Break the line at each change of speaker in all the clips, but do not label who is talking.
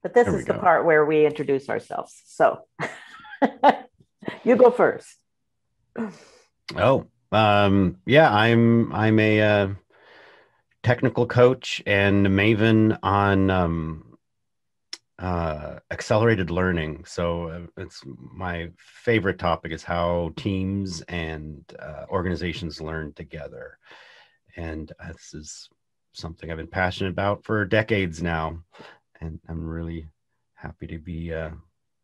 But this
There we
is the
go.
part where we introduce ourselves. So you go first.
Oh, yeah, I'm a technical coach and maven on accelerated learning. So it's my favorite topic is how teams and organizations learn together. And this is something I've been passionate about for decades now. And I'm really happy to be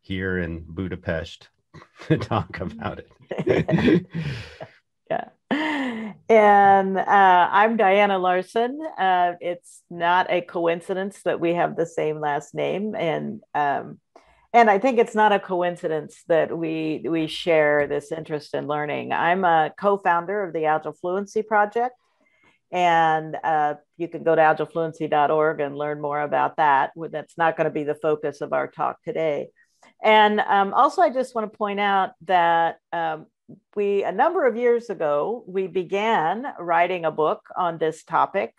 here in Budapest to talk about it.
Yeah. And I'm Diana Larsen. It's not a coincidence that we have the same last name, and I think it's not a coincidence that we share this interest in learning. I'm a co-founder of the Agile Fluency Project, and you can go to agilefluency.org and learn more about that. That's not going to be the focus of our talk today. And also, I just want to point out that a number of years ago, we began writing a book on this topic.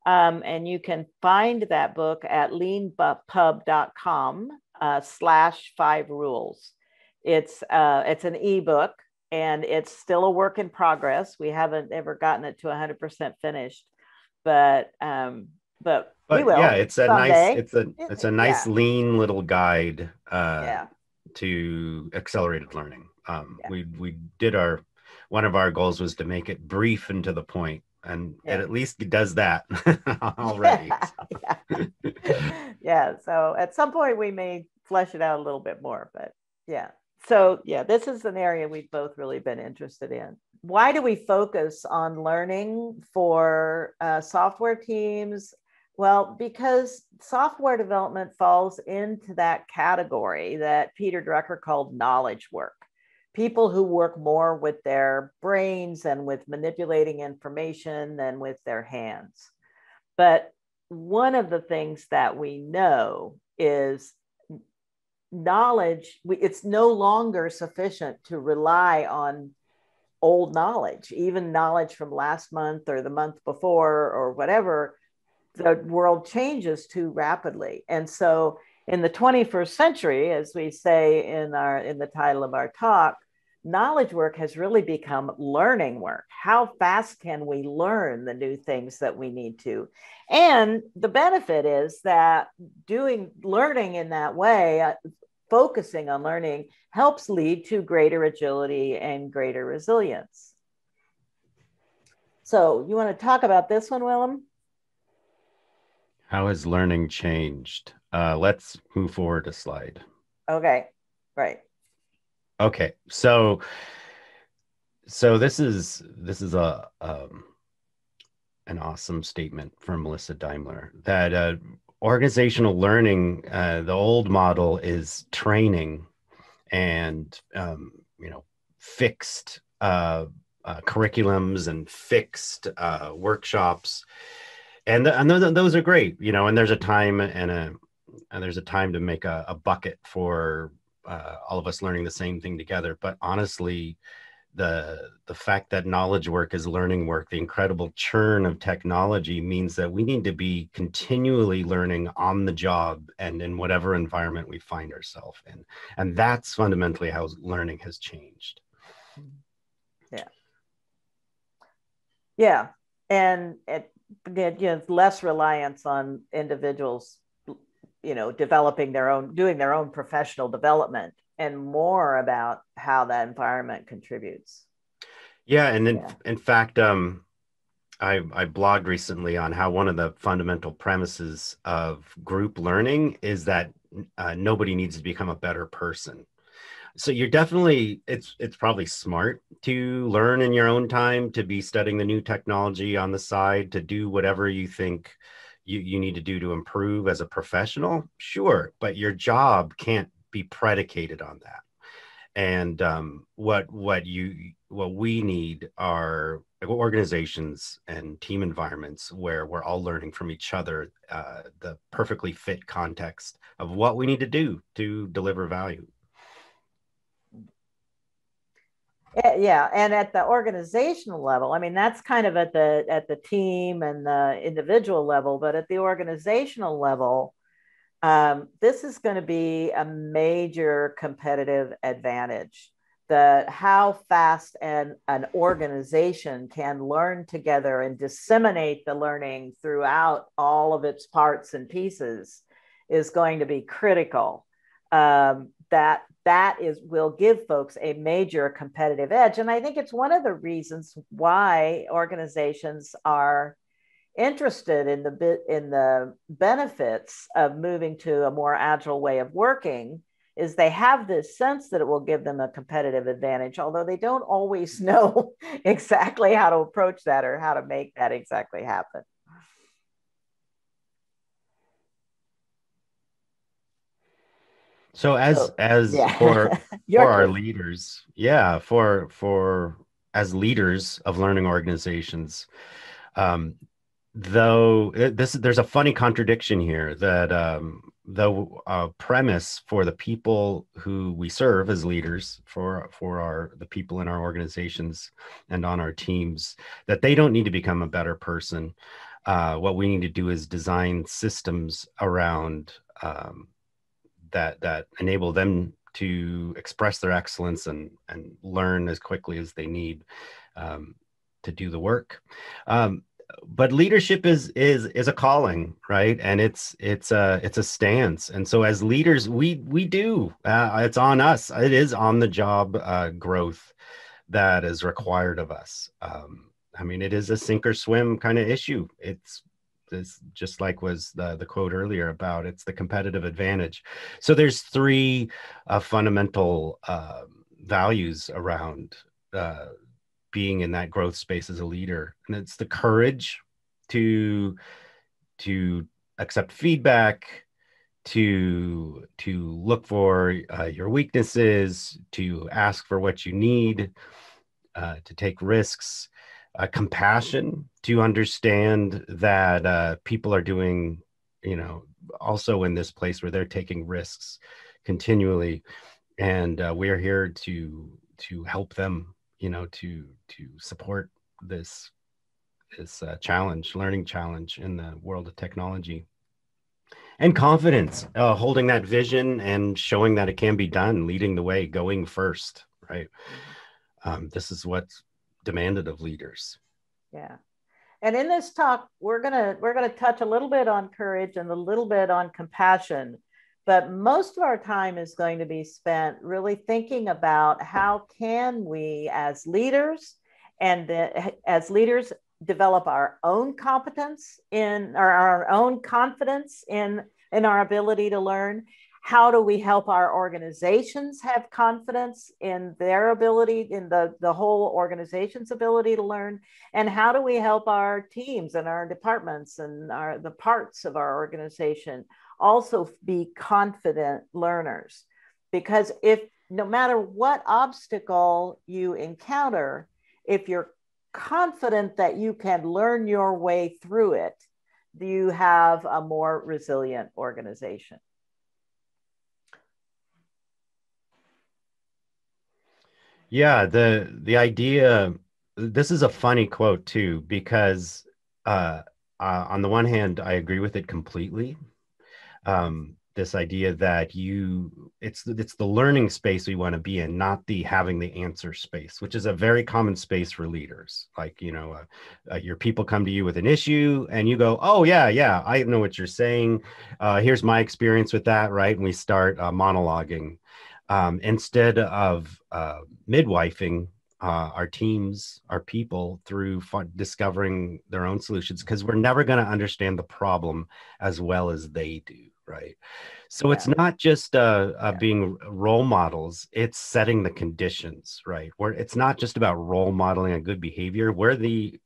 And you can find that book at leanpub.com /5rules. It's an ebook, and it's still a work in progress. We haven't ever gotten it to 100% finished, but we will.
Yeah, it's a
someday.
it's a nice
Yeah.
lean little guide
Yeah.
to accelerated learning.
Yeah.
We did one of our goals was to make it brief and to the point, and
Yeah.
it at least does that already.
Yeah. Yeah. So at some point we may flesh it out a little bit more, but yeah. So yeah, this is an area we've both really been interested in. Why do we focus on learning for software teams? Well, because software development falls into that category that Peter Drucker called knowledge work. People who work more with their brains and with manipulating information than with their hands. But one of the things that we know is knowledge, it's no longer sufficient to rely on old knowledge, even knowledge from last month or the month before or whatever. The world changes too rapidly. And so in the 21st century, as we say in the title of our talk, knowledge work has really become learning work. How fast can we learn the new things that we need to? And the benefit is that learning in that way, focusing on learning, helps lead to greater agility and greater resilience. So you want to talk about this one, Willem?
How has learning changed? Let's move forward a slide.
Okay, right.
Okay, so this is an awesome statement from Melissa Daimler that organizational learning, the old model is training and fixed curriculums and fixed workshops, and those are great, and there's a time to make a bucket for all of us learning the same thing together. But honestly, the fact that knowledge work is learning work, the incredible churn of technology means that we need to be continually learning on the job and in whatever environment we find ourselves in. And that's fundamentally how learning has changed.
Yeah. Yeah. And less reliance on individuals, doing their own professional development, and more about how that environment contributes.
Yeah, and in fact, I blogged recently on how one of the fundamental premises of group learning is that nobody needs to become a better person. So you're definitely, it's probably smart to learn in your own time, to be studying the new technology on the side, to do whatever you think you need to do to improve as a professional. Sure, but your job can't be predicated on that. And what we need are organizations and team environments where we're all learning from each other, the perfectly fit context of what we need to do to deliver value.
Yeah, and at the organizational level, I mean, that's kind of at the team and the individual level, but at the organizational level, This is going to be a major competitive advantage. The how fast an organization can learn together and disseminate the learning throughout all of its parts and pieces is going to be critical. That is will give folks a major competitive edge, and I think it's one of the reasons why organizations are interested in the benefits of moving to a more agile way of working is they have this sense that it will give them a competitive advantage, although they don't always know exactly how to approach that or how to make that exactly happen.
So as
yeah.
for
Your
our
turn.
leaders, yeah, for as leaders of learning organizations, um, though there's a funny contradiction here that the premise for the people who we serve as leaders for our the people in our organizations and on our teams, that they don't need to become a better person. What we need to do is design systems around that enable them to express their excellence and learn as quickly as they need um, to do the work. But leadership is a calling, right? And it's a stance. And so as leaders, we do it's on us. It is on the job growth that is required of us. I mean, it is a sink or swim kind of issue. It's this just like was the quote earlier about it's the competitive advantage. So there's three fundamental values around being in that growth space as a leader, and it's the courage to to accept feedback, to look for your weaknesses, to ask for what you need, to take risks, compassion, to understand that people are doing, also in this place where they're taking risks continually, and we're here to help them, to support this learning challenge in the world of technology. And confidence, holding that vision and showing that it can be done, leading the way, going first, right? This is what's demanded of leaders.
Yeah. And in this talk, we're gonna touch a little bit on courage and a little bit on compassion, but most of our time is going to be spent really thinking about how can we, as leaders, develop our own competence in or our own confidence in our ability to learn. How do we help our organizations have confidence in their ability, in the whole organization's ability to learn? And how do we help our teams and our departments and the parts of our organization also be confident learners? Because if no matter what obstacle you encounter, if you're confident that you can learn your way through it, you have a more resilient organization.
Yeah, the idea, this is a funny quote too, because on the one hand, I agree with it completely. This idea that it's the learning space we want to be in, not the having the answer space, which is a very common space for leaders. Like, your people come to you with an issue and you go, oh yeah, I know what you're saying. Here's my experience with that, right? And we start monologuing instead of midwifing our teams, our people through discovering their own solutions, because we're never going to understand the problem as well as they do, right? So it's not just being role models, it's setting the conditions, right? Where it's not just about role modeling a good behavior. We're the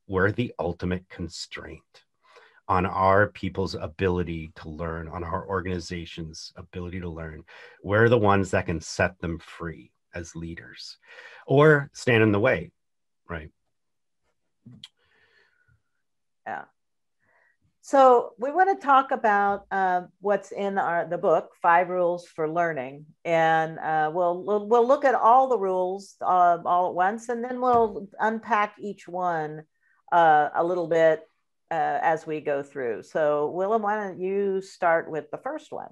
ultimate constraint on our people's ability to learn, on our organization's ability to learn. We're the ones that can set them free as leaders or stand in the way, right?
Yeah. So we want to talk about what's in the book, 5 Rules for Learning, and we'll look at all the rules all at once, and then we'll unpack each one a little bit as we go through. So Willem, why don't you start with the first one?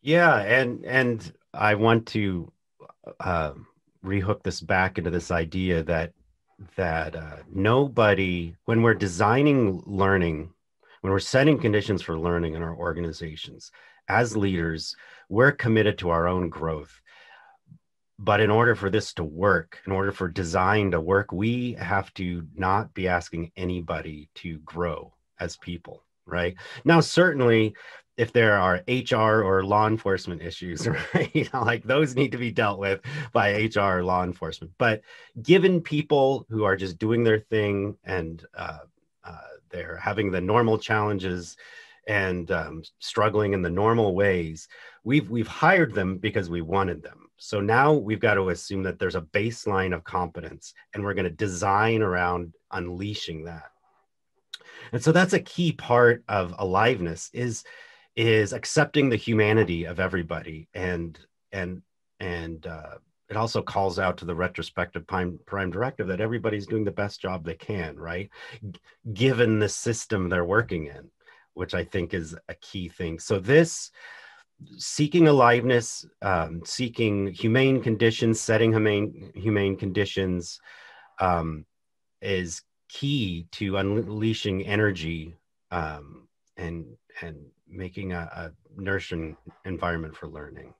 Yeah, and I want to uh, rehook this back into this idea that nobody, when we're designing learning, when we're setting conditions for learning in our organizations, as leaders, we're committed to our own growth. But in order for this to work, in order for design to work, we have to not be asking anybody to grow as people, right? Now, certainly, if there are HR or law enforcement issues, right, like those need to be dealt with by HR or law enforcement. But given people who are just doing their thing and they're having the normal challenges and struggling in the normal ways, we've hired them because we wanted them. So now we've got to assume that there's a baseline of competence, and we're going to design around unleashing that. And so that's a key part of aliveness is accepting the humanity of everybody, and and it also calls out to the retrospective prime directive that everybody's doing the best job they can, right? Given the system they're working in, which I think is a key thing. So this seeking aliveness, seeking humane conditions, setting humane conditions, um, is key to unleashing energy, and making a nourishing environment for learning.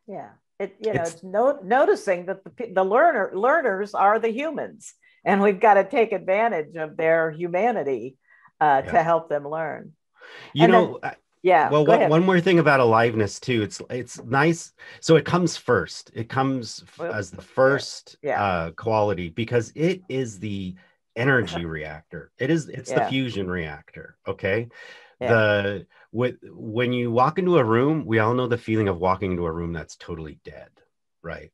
Yeah,
It's
it's noticing that the learners are the humans, and we've got to take advantage of their humanity
yeah,
to help them learn.
you
And then,
know.
yeah,
Well,
go ahead.
one more thing about aliveness too. It's nice. So it comes first. It comes
Well,
as the
yeah,
first
yeah,
quality because it is the energy reactor. It's the
yeah,
fusion reactor. Okay,
yeah,
when you walk into a room, we all know the feeling of walking into a room that's totally dead, right?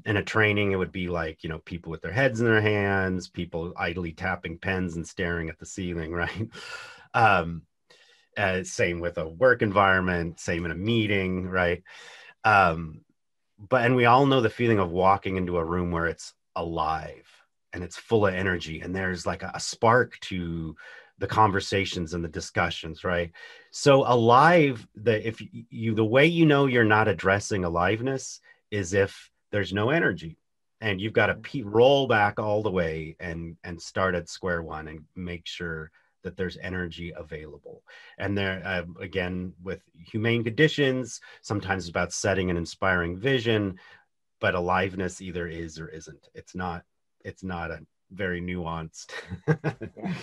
In a training, it would be like, people with their heads in their hands, people idly tapping pens and staring at the ceiling, right? Um, same with a work environment, same in a meeting, right? Um, and we all know the feeling of walking into a room where it's alive and it's full of energy, and there's like a spark to the conversations and the discussions, right? So alive, the way you're not addressing aliveness is if there's no energy, and you've got to roll back all the way and start at square one and make sure that there's energy available. And there, again, with humane conditions, sometimes it's about setting an inspiring vision, but aliveness either is or isn't. It's not a very nuanced.
yeah,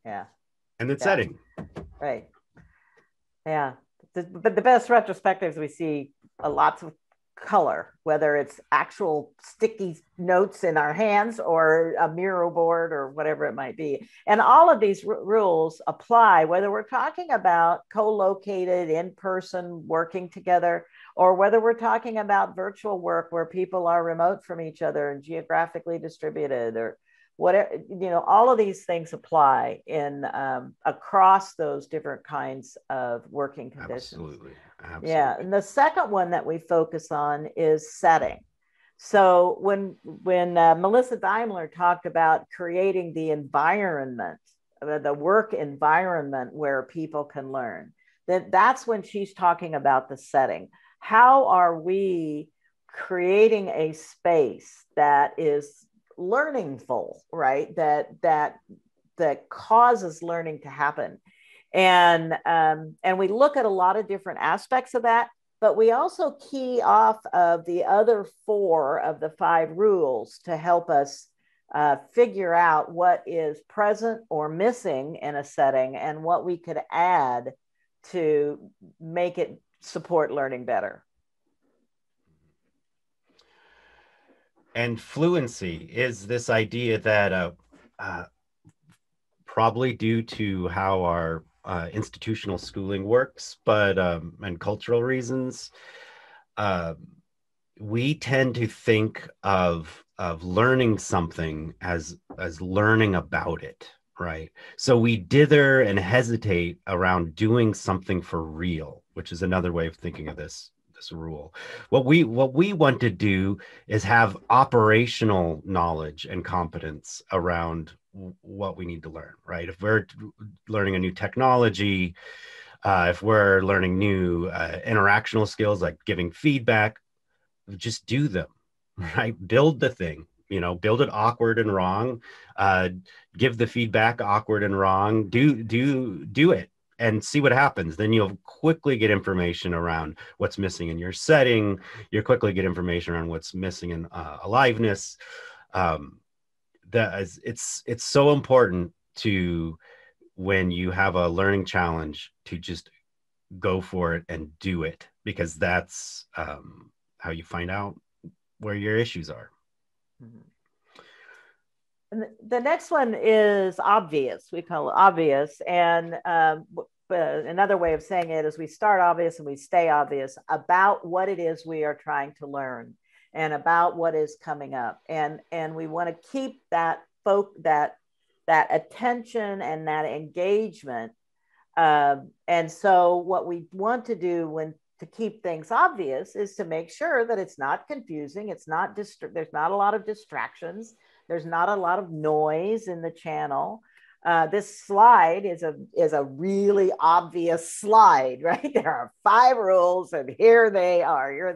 yeah,
And then
yeah,
setting.
right. Yeah. But the best retrospectives we see lots of color, whether it's actual sticky notes in our hands or a mural board or whatever it might be. And all of these rules apply whether we're talking about co-located in-person working together or whether we're talking about virtual work where people are remote from each other and geographically distributed, or whatever. All of these things apply in across those different kinds of working conditions.
Absolutely.
Yeah,
Absolutely.
and the second one that we focus on is setting. So when Melissa Daimler talked about creating the environment, the work environment where people can learn, that's when she's talking about the setting. How are we creating a space that is learningful, right? That causes learning to happen, and we look at a lot of different aspects of that, but we also key off of the other four of the five rules to help us figure out what is present or missing in a setting and what we could add to make it support learning better.
And fluency is this idea that uh, probably due to how our institutional schooling works, but and cultural reasons, uh, we tend to think of learning something as learning about it, right? So we dither and hesitate around doing something for real, which is another way of thinking of this rule. What we want to do is have operational knowledge and competence around what we need to learn, right? If we're learning a new technology, If we're learning new interactional skills like giving feedback, just do them, right? Build the thing, build it awkward and wrong. Give the feedback awkward and wrong. Do it and see what happens. Then you'll quickly get information around what's missing in your setting. You'll quickly get information around what's missing in aliveness. It's so important to, when you have a learning challenge, to just go for it and do it, because that's how you find out where your issues are.
Mm-hmm. And the next one is obvious. We call it obvious. And another way of saying it is we start obvious and we stay obvious about what it is we are trying to learn and about what is coming up. And we want to keep that attention and that engagement. And so what we want to do to keep things obvious is to make sure that it's not confusing. It's not there's not a lot of distractions. There's not a lot of noise in the channel. This slide is a really obvious slide, right? There are 5 rules, and here they are. Here are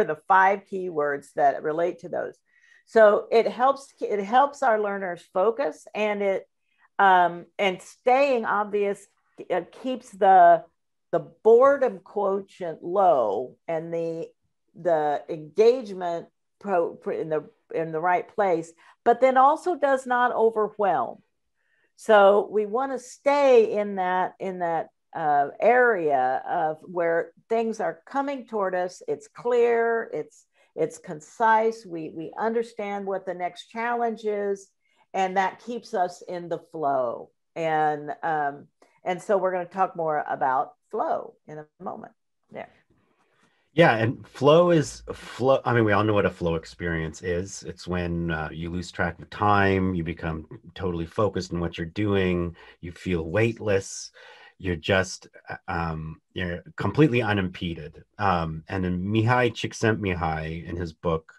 the 5 keywords that relate to those. So it helps our learners focus, and staying obvious keeps the boredom quotient low and the engagement in the right place, but then also does not overwhelm. So we want to stay in that area of where things are coming toward us. It's clear, it's concise. We understand what the next challenge is, and that keeps us in the flow. And so we're going to talk more about flow in a moment. Yeah.
Yeah, and flow is flow. I mean, we all know what a flow experience is. It's when you lose track of time, you become totally focused on what you're doing, you feel weightless, you're completely unimpeded. And then Mihai Csikszentmihalyi, in his book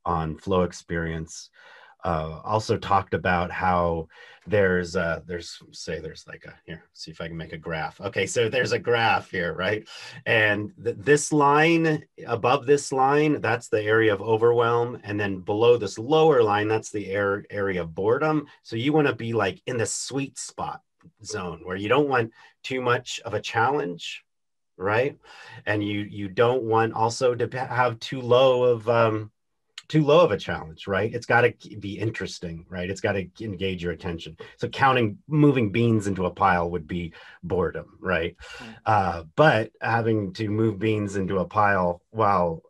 on flow experience, also talked about how there's like here, see if I can make a graph. Okay, so there's a graph here, right? And this line, above this line, that's the area of overwhelm. And then below this lower line, that's the area of boredom. So you want to be like in the sweet spot zone where you don't want too much of a challenge, right? And you don't want also to have too low of a challenge, right? It's got to be interesting, right? It's got to engage your attention. So moving beans into a pile would be boredom, right? But having to move beans into a pile while,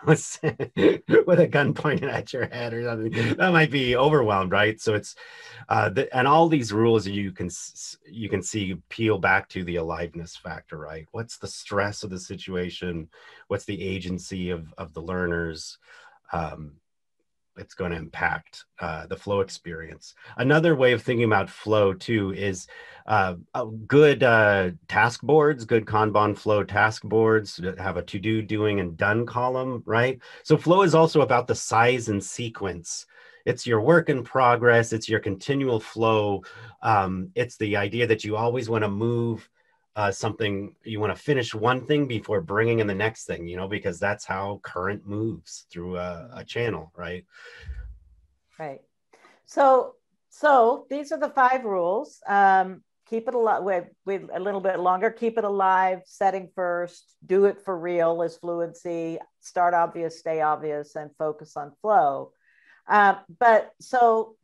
with a gun pointed at your head or something, that might be overwhelmed, right? So it's, and all these rules you can see peel back to the aliveness factor, right? What's the stress of the situation? What's the agency of the learners? It's going to impact the flow experience. Another way of thinking about flow too is good task boards, good Kanban flow task boards that have a to-do, doing, and done column, right? So flow is also about the size and sequence. It's your work in progress. It's your continual flow. It's the idea that you always want to move something, you want to finish one thing before bringing in the next thing, because that's how current moves through a channel, right?
Right. So these are the 5 rules. Keep it alive. With a little bit longer. Keep it alive. Setting first. Do it for real is fluency. Start obvious, stay obvious, and focus on flow. But so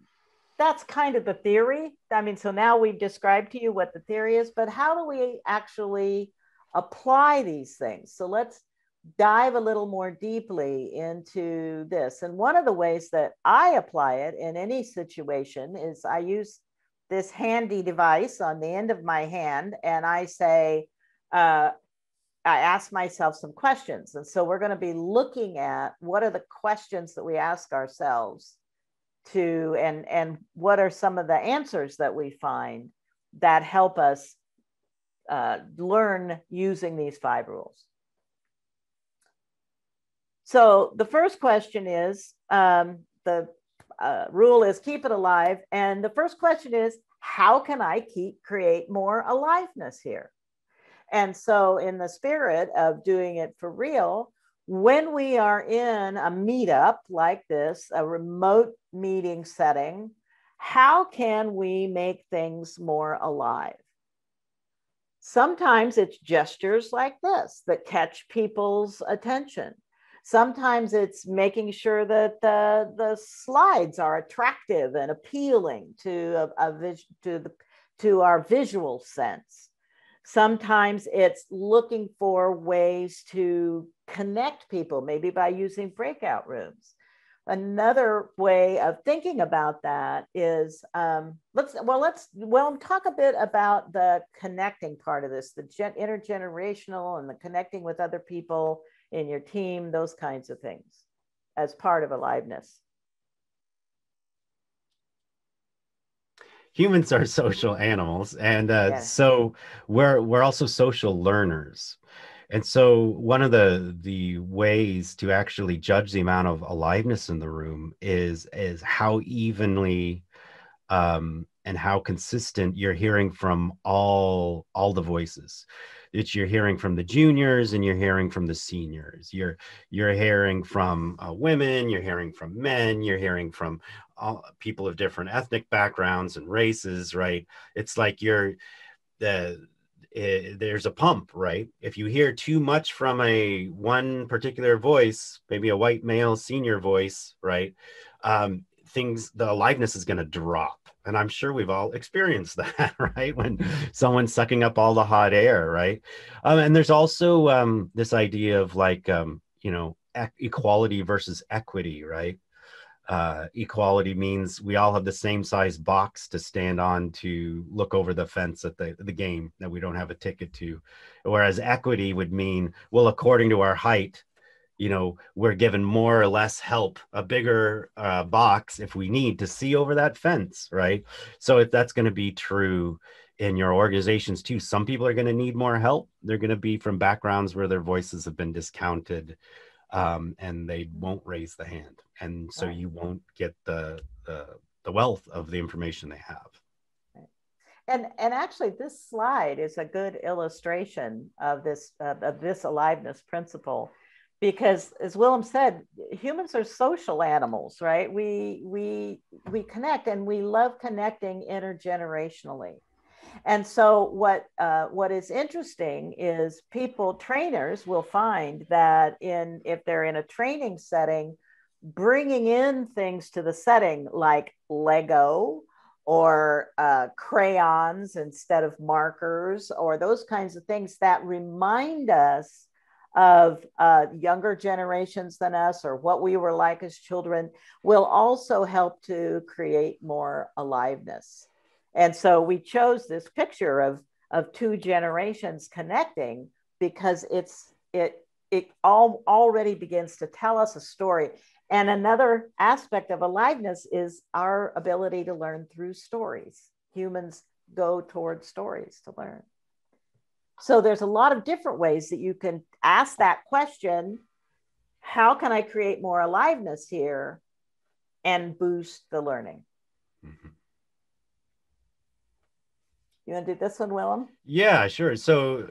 that's kind of the theory. I mean, so now we've described to you what the theory is, but how do we actually apply these things? So let's dive a little more deeply into this. And one of the ways that I apply it in any situation is I use this handy device on the end of my hand, and I say, I ask myself some questions. And so we're going to be looking at what are the questions that we ask ourselves and what are some of the answers that we find that help us learn using these 5 rules. So the first question is, the rule is keep it alive. And the first question is, how can I create more aliveness here? And so, in the spirit of doing it for real, when we are in a meetup like this, a remote meeting setting, how can we make things more alive? Sometimes it's gestures like this that catch people's attention. Sometimes it's making sure that the slides are attractive and appealing to our visual sense. Sometimes it's looking for ways to connect people, maybe by using breakout rooms. Another way of thinking about that is let's talk a bit about the connecting part of this, the intergenerational and the connecting with other people in your team, those kinds of things as part of aliveness.
Humans are social animals, and so we're also social learners. And so one of the ways to actually judge the amount of aliveness in the room is how evenly and how consistent you're hearing from all the voices. You're hearing from the juniors and you're hearing from the seniors. You're hearing from women, you're hearing from men, you're hearing from all people of different ethnic backgrounds and races, right? It's like there's a pump, right? If you hear too much from one particular voice, maybe a white male senior voice, right? The aliveness is going to drop. And I'm sure we've all experienced that, right? When someone's sucking up all the hot air, right? And there's also this idea of equality versus equity, right? Equality means we all have the same size box to stand on to look over the fence at the game that we don't have a ticket to. Whereas equity would mean, well, according to our height, we're given more or less help, a bigger box if we need to see over that fence, right? So if that's going to be true in your organizations too, some people are going to need more help. They're going to be from backgrounds where their voices have been discounted, and they won't raise the hand. And so you won't get the wealth of the information they have.
And actually, this slide is a good illustration of this aliveness principle, because as Willem said, humans are social animals, right? We connect, and we love connecting intergenerationally. And so what is interesting is trainers will find that if they're in a training setting, bringing in things to the setting like Lego or crayons instead of markers, or those kinds of things that remind us of younger generations than us, or what we were like as children, will also help to create more aliveness. And so we chose this picture of two generations connecting because it already begins to tell us a story. And another aspect of aliveness is our ability to learn through stories. Humans go toward stories to learn. So there's a lot of different ways that you can ask that question: how can I create more aliveness here and boost the learning? Mm-hmm. You want to do this one, Willem?
Yeah, sure. So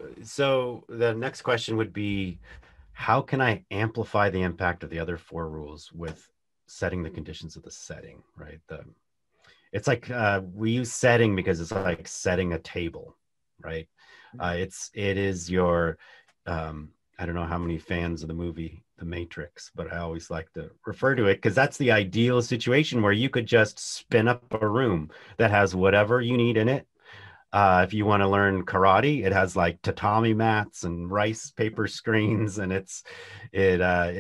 the next question would be, how can I amplify the impact of the other four rules with setting the conditions of the setting, right? It's like we use setting because it's like setting a table, right? It is your, I don't know how many fans of the movie The Matrix, but I always like to refer to it because that's the ideal situation where you could just spin up a room that has whatever you need in it. If you want to learn karate, it has like tatami mats and rice paper screens, and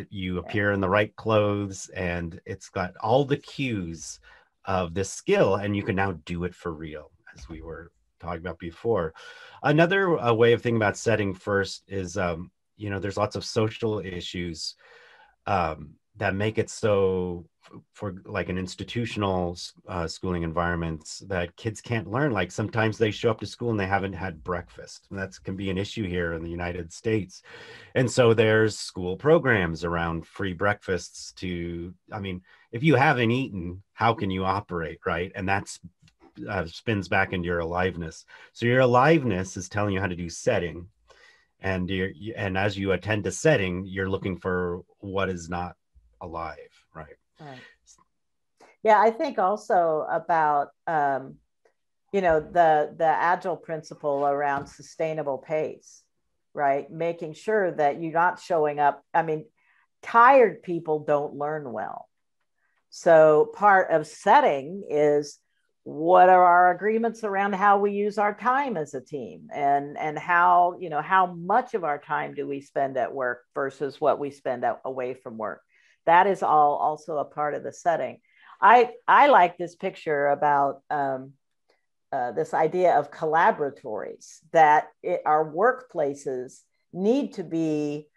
you appear in the right clothes, and it's got all the cues of this skill, and you can now do it for real, as we were talking about before. Another way of thinking about setting first is, there's lots of social issues that make it so for like an institutional schooling environments that kids can't learn. Like sometimes they show up to school and they haven't had breakfast, and that can be an issue here in the United States. And so there's school programs around free breakfasts if you haven't eaten, how can you operate, right? And that's spins back into your aliveness. So your aliveness is telling you how to do setting. And and as you attend a setting, you're looking for what is not alive, right?
Right. Yeah, I think also about the agile principle around sustainable pace, right? Making sure that you're not showing up. I mean, tired people don't learn well. So part of setting is what are our agreements around how we use our time as a team, and how much of our time do we spend at work versus what we spend away from work. That is all also a part of the setting. I like this picture about this idea of collaboratories, that our workplaces need to be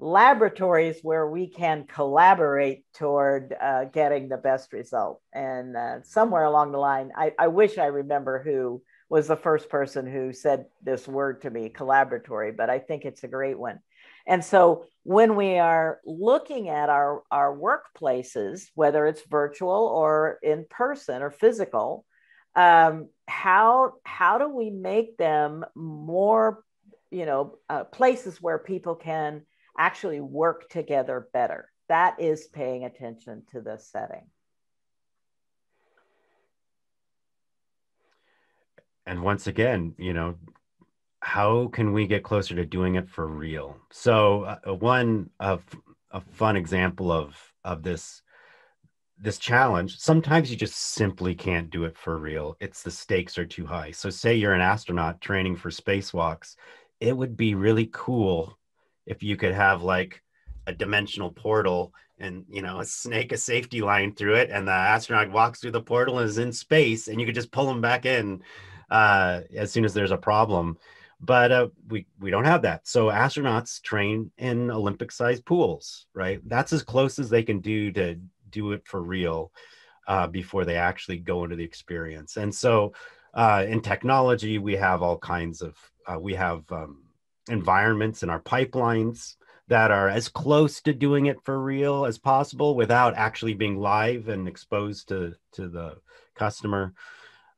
laboratories where we can collaborate toward getting the best result. And somewhere along the line, I wish I remember who was the first person who said this word to me, collaboratory, but I think it's a great one. And so when we are looking at our workplaces, whether it's virtual or in person or physical, how do we make them more, places where people can actually work together better? That is paying attention to the setting.
And once again, how can we get closer to doing it for real? So one of a fun example of this challenge, sometimes you just simply can't do it for real. It's the stakes are too high. So say you're an astronaut training for spacewalks. It would be really cool if you could have like a dimensional portal and a snake a safety line through it, and the astronaut walks through the portal and is in space, and you could just pull them back in as soon as there's a problem. But we don't have that. So astronauts train in Olympic-sized pools, right? That's as close as they can do it for real before they actually go into the experience. And so in technology, we have all kinds of we have environments in our pipelines that are as close to doing it for real as possible without actually being live and exposed to the customer.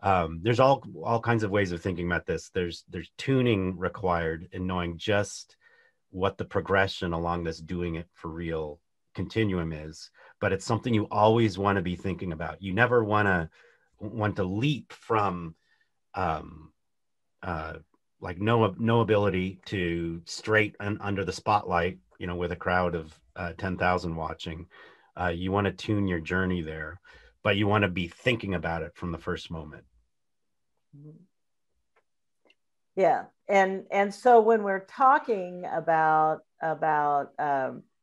There's all kinds of ways of thinking about this. There's tuning required in knowing just what the progression along this doing it for real continuum is, but it's something you always want to be thinking about. You never want to leap from like no ability to straight and under the spotlight, with a crowd of 10,000 watching. You want to tune your journey there, but you want to be thinking about it from the first moment.
Yeah, and so when we're talking about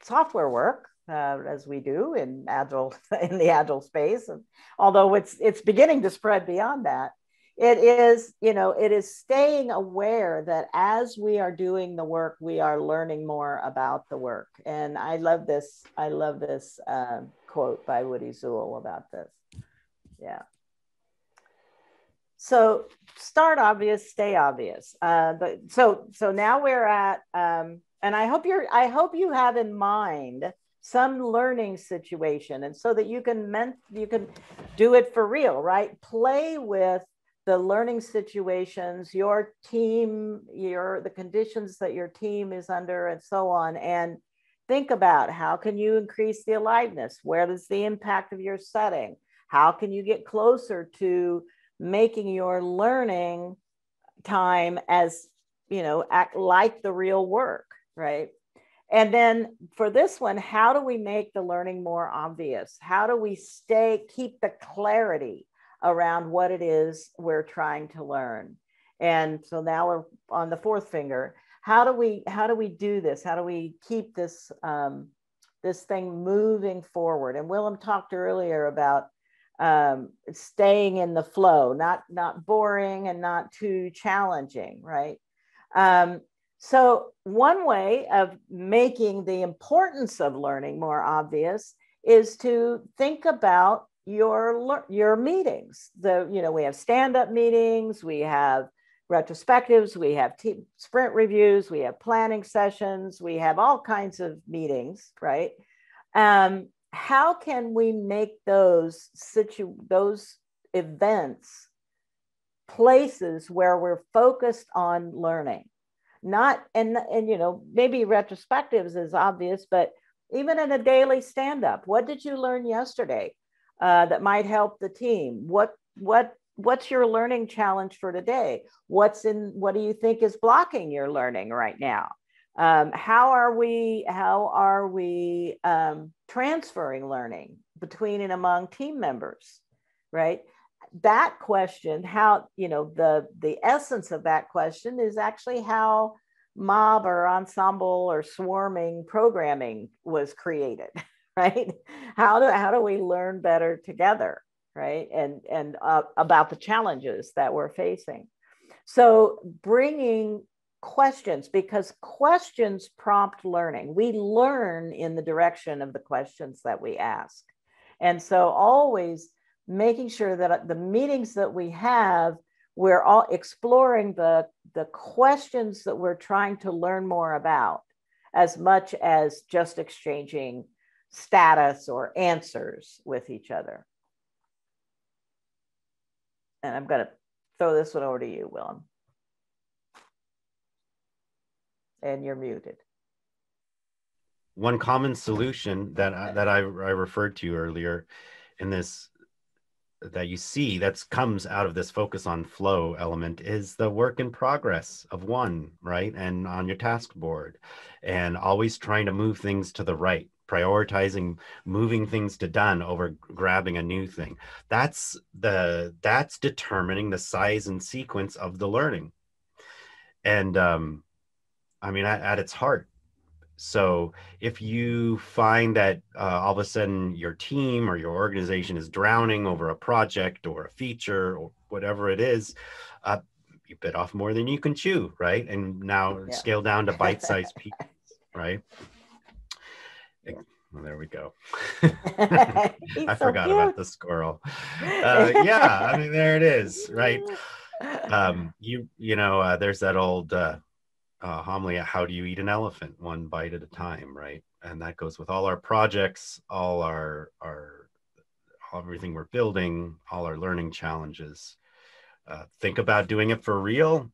software work, as we do in agile in the agile space, and although it's beginning to spread beyond that, it is staying aware that as we are doing the work, we are learning more about the work. And I love this quote by Woody Zuell about this. Yeah. So start obvious, stay obvious. So now we're at, and I hope you have in mind some learning situation, and so that you can do it for real, right? Play with the learning situations, your team, the conditions that your team is under, and so on, and think about how can you increase the aliveness? Where is the impact of your setting? How can you get closer to making your learning time as, act like the real work, right? And then for this one, how do we make the learning more obvious? How do we keep the clarity around what it is we're trying to learn? And so now we're on the fourth finger. How do we do this? How do we keep this this thing moving forward? And Willem talked earlier about staying in the flow, not boring and not too challenging, right? So one way of making the importance of learning more obvious is to think about your meetings. We have stand-up meetings, we have retrospectives, we have sprint reviews, we have planning sessions, we have all kinds of meetings, right? How can we make those events places where we're focused on learning? Not, and you know, maybe retrospectives is obvious, but even in a daily stand-up, what did you learn yesterday that might help the team? What's your learning challenge for today? What do you think is blocking your learning right now? How are we transferring learning between and among team members, right? That question, how, you know, the essence of that question is actually how mob or ensemble or swarming programming was created, right? How do we learn better together, right? And about the challenges that we're facing. So bringing questions, because questions prompt learning. We learn in the direction of the questions that we ask. And so always making sure that the meetings that we have, we're all exploring the questions that we're trying to learn more about, as much as just exchanging status or answers with each other. And I'm going to throw this one over to you, Willem. And you're muted.
One common solution that I referred to earlier in this, that you see that comes out of this focus on flow element, is the work in progress of one, right? And on your task board, and always trying to move things to the right, prioritizing moving things to done over grabbing a new thing. That's determining the size and sequence of the learning. And I mean, at its heart. So if you find that all of a sudden your team or your organization is drowning over a project or a feature or whatever it is, you bit off more than you can chew, right? And now scale down to bite-sized pieces, right? Well, there we go. I forgot about the squirrel. Yeah, I mean, there it is, right? You know, there's that old homily, how do you eat an elephant? One bite at a time, right? And that goes with all our projects, all our everything we're building, all our learning challenges. Think about doing it for real,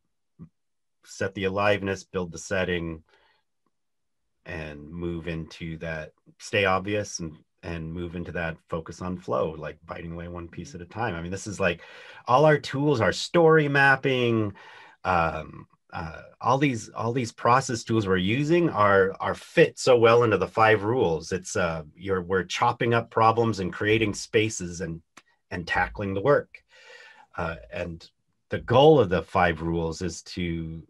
set the aliveness, build the setting, and move into that, stay obvious, and move into that focus on flow, like biting away one piece at a time. I mean, this is like all our tools, our story mapping, all these process tools we're using are fit so well into the 5 rules. It's we're chopping up problems and creating spaces and tackling the work. And the goal of the 5 rules is to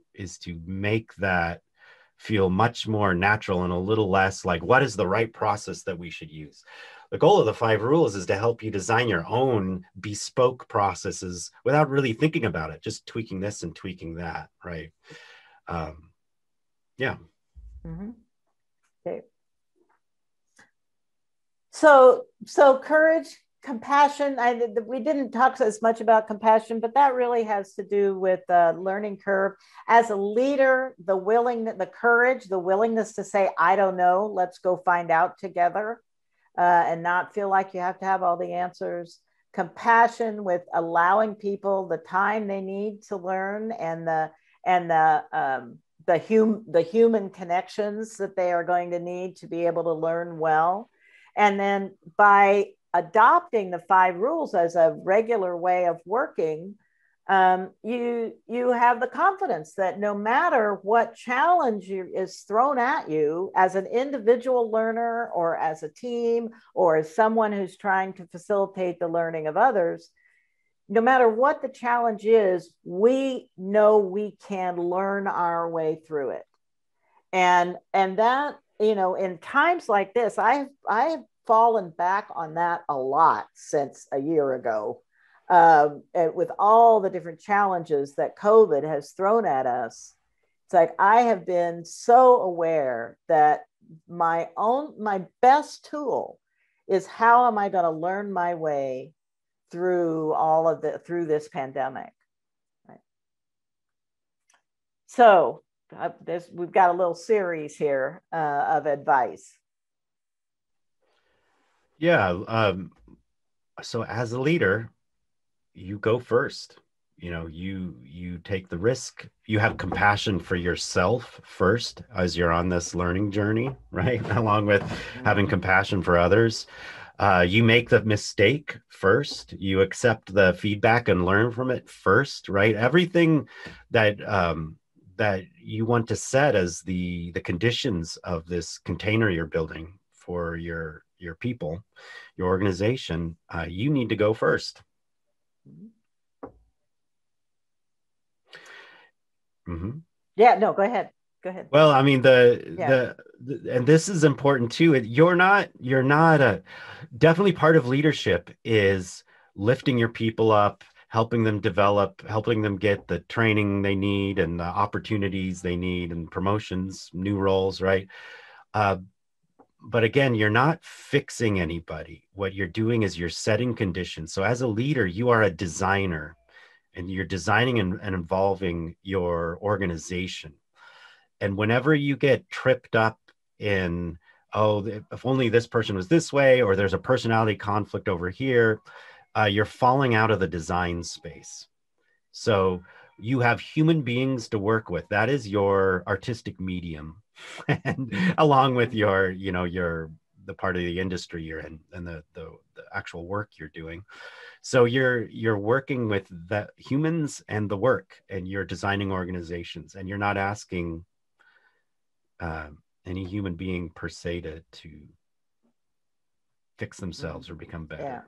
make that feel much more natural and a little less like, what is the right process that we should use? The goal of the 5 rules is to help you design your own bespoke processes without really thinking about it, just tweaking this and tweaking that, right? Yeah.
Mm-hmm. Okay. So courage, compassion. We didn't talk as much about compassion, but that really has to do with the learning curve. As a leader, the courage, the willingness to say, I don't know, let's go find out together, and not feel like you have to have all the answers. Compassion with allowing people the time they need to learn, and the human connections that they are going to need to be able to learn well. And then by adopting the 5 rules as a regular way of working, you have the confidence that no matter what challenge is thrown at you as an individual learner or as a team or as someone who's trying to facilitate the learning of others, no matter what the challenge is, we know we can learn our way through it. And that, you know, in times like this, I've fallen back on that a lot since a year ago. With all the different challenges that COVID has thrown at us, it's like I have been so aware that my best tool is how am I going to learn my way through through this pandemic. Right. So we've got a little series here of advice.
Yeah. So as a leader, you go first. You know, you take the risk, you have compassion for yourself first as you're on this learning journey, right? Along with having compassion for others. You make the mistake first, you accept the feedback and learn from it first, right? Everything that that you want to set as the conditions of this container you're building for your people, your organization, you need to go first. Mm-hmm.
Yeah, no, go ahead. Go ahead.
Well, I mean, the and this is important too. You're not a definitely part of leadership is lifting your people up, helping them develop, helping them get the training they need and the opportunities they need and promotions, new roles, right? Uh, but again, you're not fixing anybody. What you're doing is you're setting conditions. So as a leader, you are a designer and you're designing and involving your organization. And whenever you get tripped up in, oh, if only this person was this way, or there's a personality conflict over here, you're falling out of the design space. So you have human beings to work with. That is your artistic medium. And along with your, you know, your the part of the industry you're in and the actual work you're doing. So you're working with the humans and the work, and you're designing organizations, and you're not asking uh, any human being per se to fix themselves or become better.
Yeah.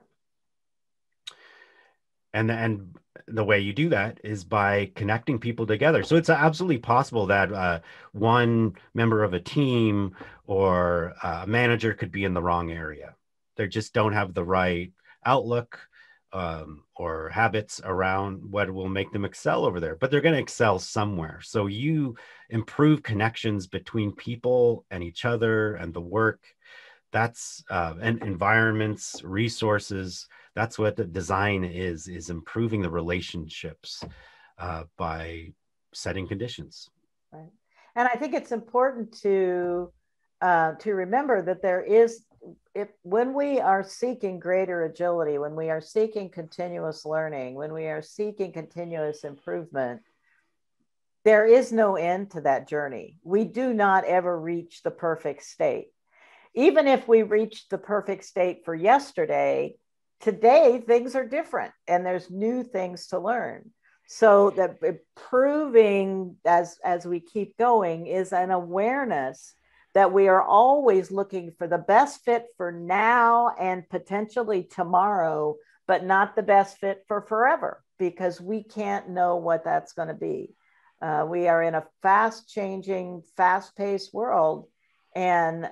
And the way you do that is by connecting people together. So it's absolutely possible that one member of a team or a manager could be in the wrong area. They just don't have the right outlook or habits around what will make them excel over there, but they're going to excel somewhere. So you improve connections between people and each other and the work. That's and environments, resources. That's what the design is improving the relationships by setting conditions.
Right. And I think it's important to remember that there is, if when we are seeking greater agility, when we are seeking continuous learning, when we are seeking continuous improvement, there is no end to that journey. We do not ever reach the perfect state. Even if we reached the perfect state for yesterday, today things are different and there's new things to learn. So that improving as we keep going is an awareness that we are always looking for the best fit for now and potentially tomorrow, but not the best fit for forever, because we can't know what that's going to be. We are in a fast changing, fast paced world, and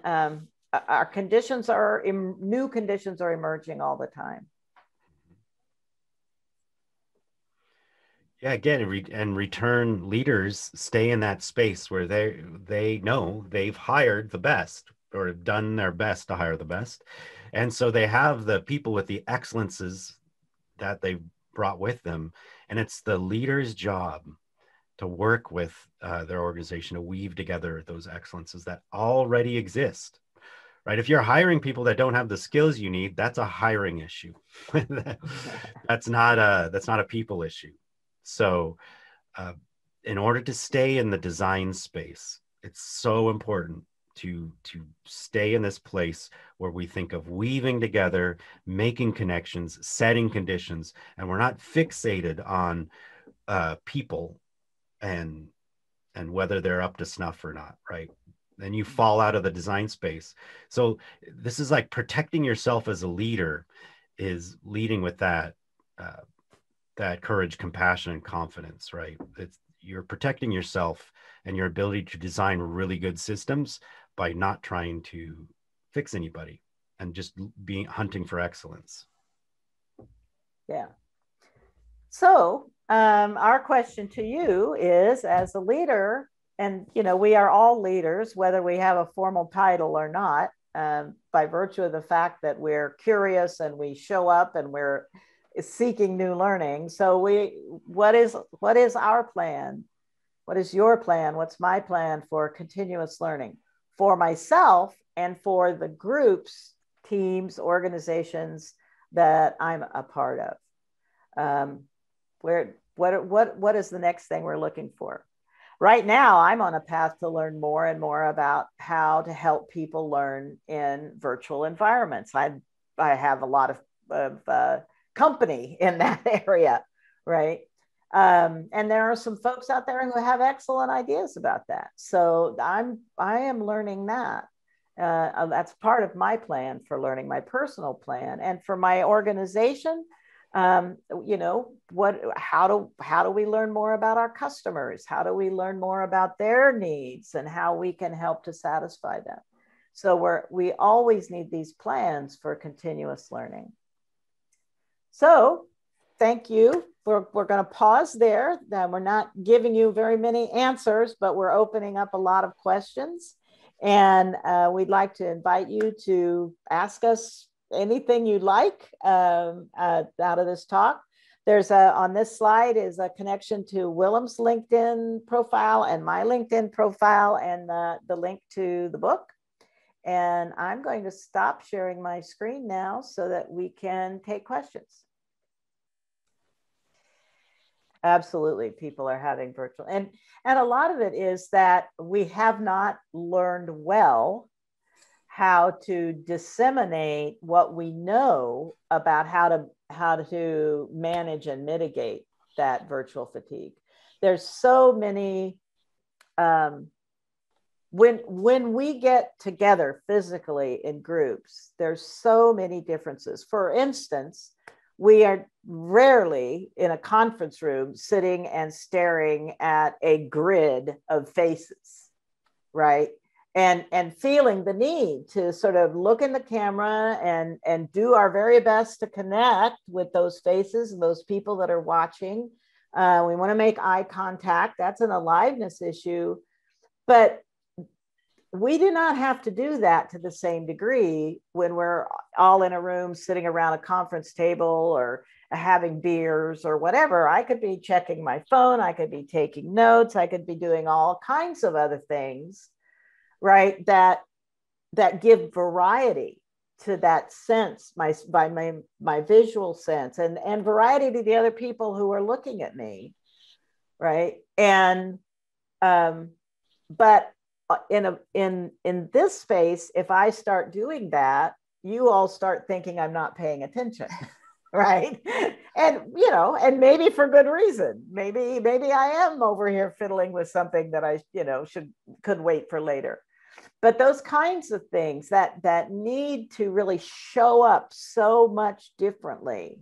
our conditions are new conditions are emerging all the time.
Yeah, again, and return leaders stay in that space where they know they've hired the best or have done their best to hire the best. And so they have the people with the excellences that they brought with them. And it's the leader's job to work with their organization to weave together those excellences that already exist. Right? If you're hiring people that don't have the skills you need, that's a hiring issue. That's not a people issue. So, in order to stay in the design space, it's so important to stay in this place where we think of weaving together, making connections, setting conditions, and we're not fixated on people and whether they're up to snuff or not, right? Then you fall out of the design space. So this is like protecting yourself as a leader is leading with that that courage, compassion, and confidence, right? You're protecting yourself and your ability to design really good systems by not trying to fix anybody and just being hunting for excellence.
Yeah. So our question to you is, as a leader, and we are all leaders, whether we have a formal title or not, by virtue of the fact that we're curious and we show up and we're seeking new learning. So what is our plan? What is your plan? What's my plan for continuous learning for myself and for the groups, teams, organizations that I'm a part of? What is the next thing we're looking for? Right now, I'm on a path to learn more and more about how to help people learn in virtual environments. I have a lot of company in that area, right? And there are some folks out there who have excellent ideas about that. So I am learning that. That's part of my plan for learning, my personal plan, and for my organization. You know, how do we learn more about our customers? How do we learn more about their needs and how we can help to satisfy them? So we always need these plans for continuous learning. So thank you. We're going to pause there. We're not giving you very many answers, but we're opening up a lot of questions. And we'd like to invite you to ask us anything you'd like out of this talk. There's on this slide is a connection to Willem's LinkedIn profile and my LinkedIn profile and the link to the book. And I'm going to stop sharing my screen now so that we can take questions. Absolutely, people are having virtual, and a lot of it is that we have not learned well how to disseminate what we know about how to manage and mitigate that virtual fatigue. There's so many when we get together physically in groups, there's so many differences. For instance, we are rarely in a conference room sitting and staring at a grid of faces, right? And feeling the need to sort of look in the camera and do our very best to connect with those faces and those people that are watching. We want to make eye contact. That's an aliveness issue. But we do not have to do that to the same degree when we're all in a room sitting around a conference table or having beers or whatever. I could be checking my phone. I could be taking notes. I could be doing all kinds of other things, right? That give variety to that sense, my visual sense, and variety to the other people who are looking at me, right? And but in this space, if I start doing that, you all start thinking I'm not paying attention, right? And and maybe for good reason. Maybe I am over here fiddling with something that I could wait for later. But those kinds of things that need to really show up so much differently.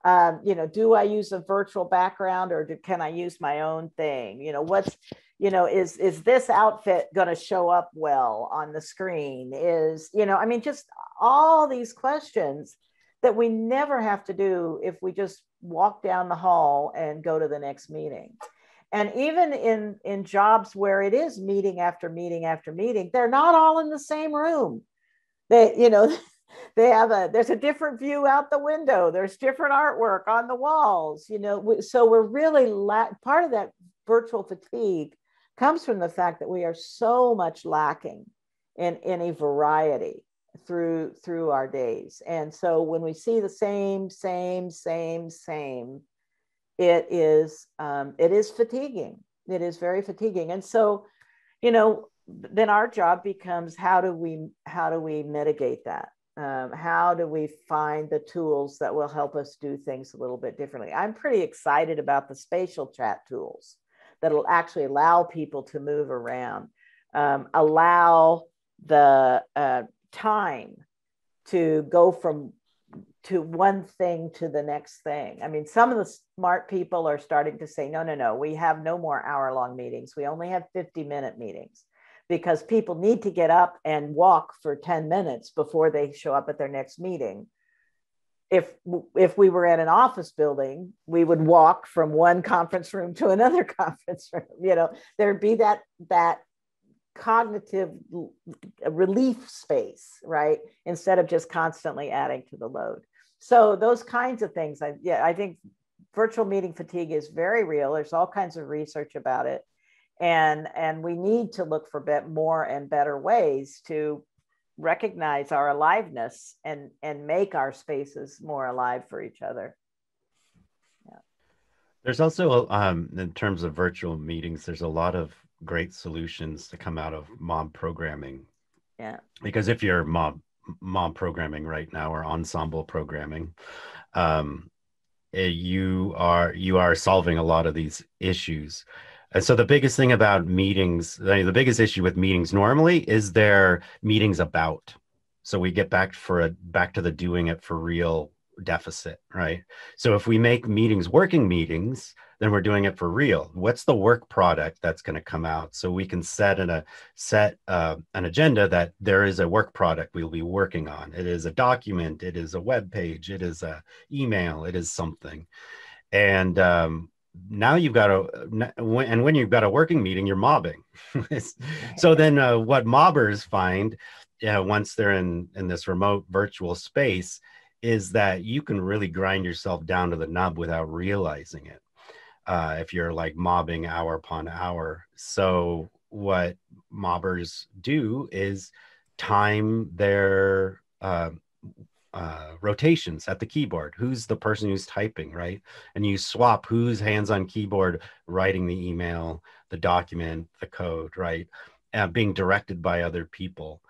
Do I use a virtual background or can I use my own thing? Is this outfit going to show up well on the screen? Just all these questions that we never have to do if we just walk down the hall and go to the next meeting. And even in jobs where it is meeting after meeting after meeting, they're not all in the same room. There's a different view out the window. There's different artwork on the walls, so we're really part of that virtual fatigue comes from the fact that we are so much lacking in a variety through our days. And so when we see the same, it is fatiguing. It is very fatiguing. And so, then our job becomes how do we mitigate that? How do we find the tools that will help us do things a little bit differently? I'm pretty excited about the spatial chat tools that'll actually allow people to move around, allow the time to go from to one thing to the next thing. I mean, some of the smart people are starting to say, no, we have no more hour-long meetings. We only have 50-minute meetings because people need to get up and walk for 10 minutes before they show up at their next meeting. If we were in an office building, we would walk from one conference room to another conference room. There'd be that cognitive relief space, right? Instead of just constantly adding to the load. So those kinds of things, I think virtual meeting fatigue is very real. There's all kinds of research about it. And we need to look for more and better ways to recognize our aliveness and make our spaces more alive for each other.
There's also, in terms of virtual meetings, there's a lot of great solutions to come out of mob programming.
Yeah.
Because if you're mob programming right now or ensemble programming, um, you are solving a lot of these issues. And so the biggest thing about meetings, the biggest issue with meetings normally is their meetings about. So we get back to the doing it for real deficit, right? So if we make meetings working meetings, then we're doing it for real. What's the work product that's going to come out? So we can set an agenda that there is a work product we'll be working on. It is a document, it is a web page, it is a email, it is something. And now you've got when you've got a working meeting, you're mobbing. So then what mobbers find, once they're in this remote virtual space, is that you can really grind yourself down to the nub without realizing it, if you're like mobbing hour upon hour. So what mobbers do is time their rotations at the keyboard. Who's the person who's typing, right? And you swap whose hands on keyboard writing the email, the document, the code, right? Being directed by other people.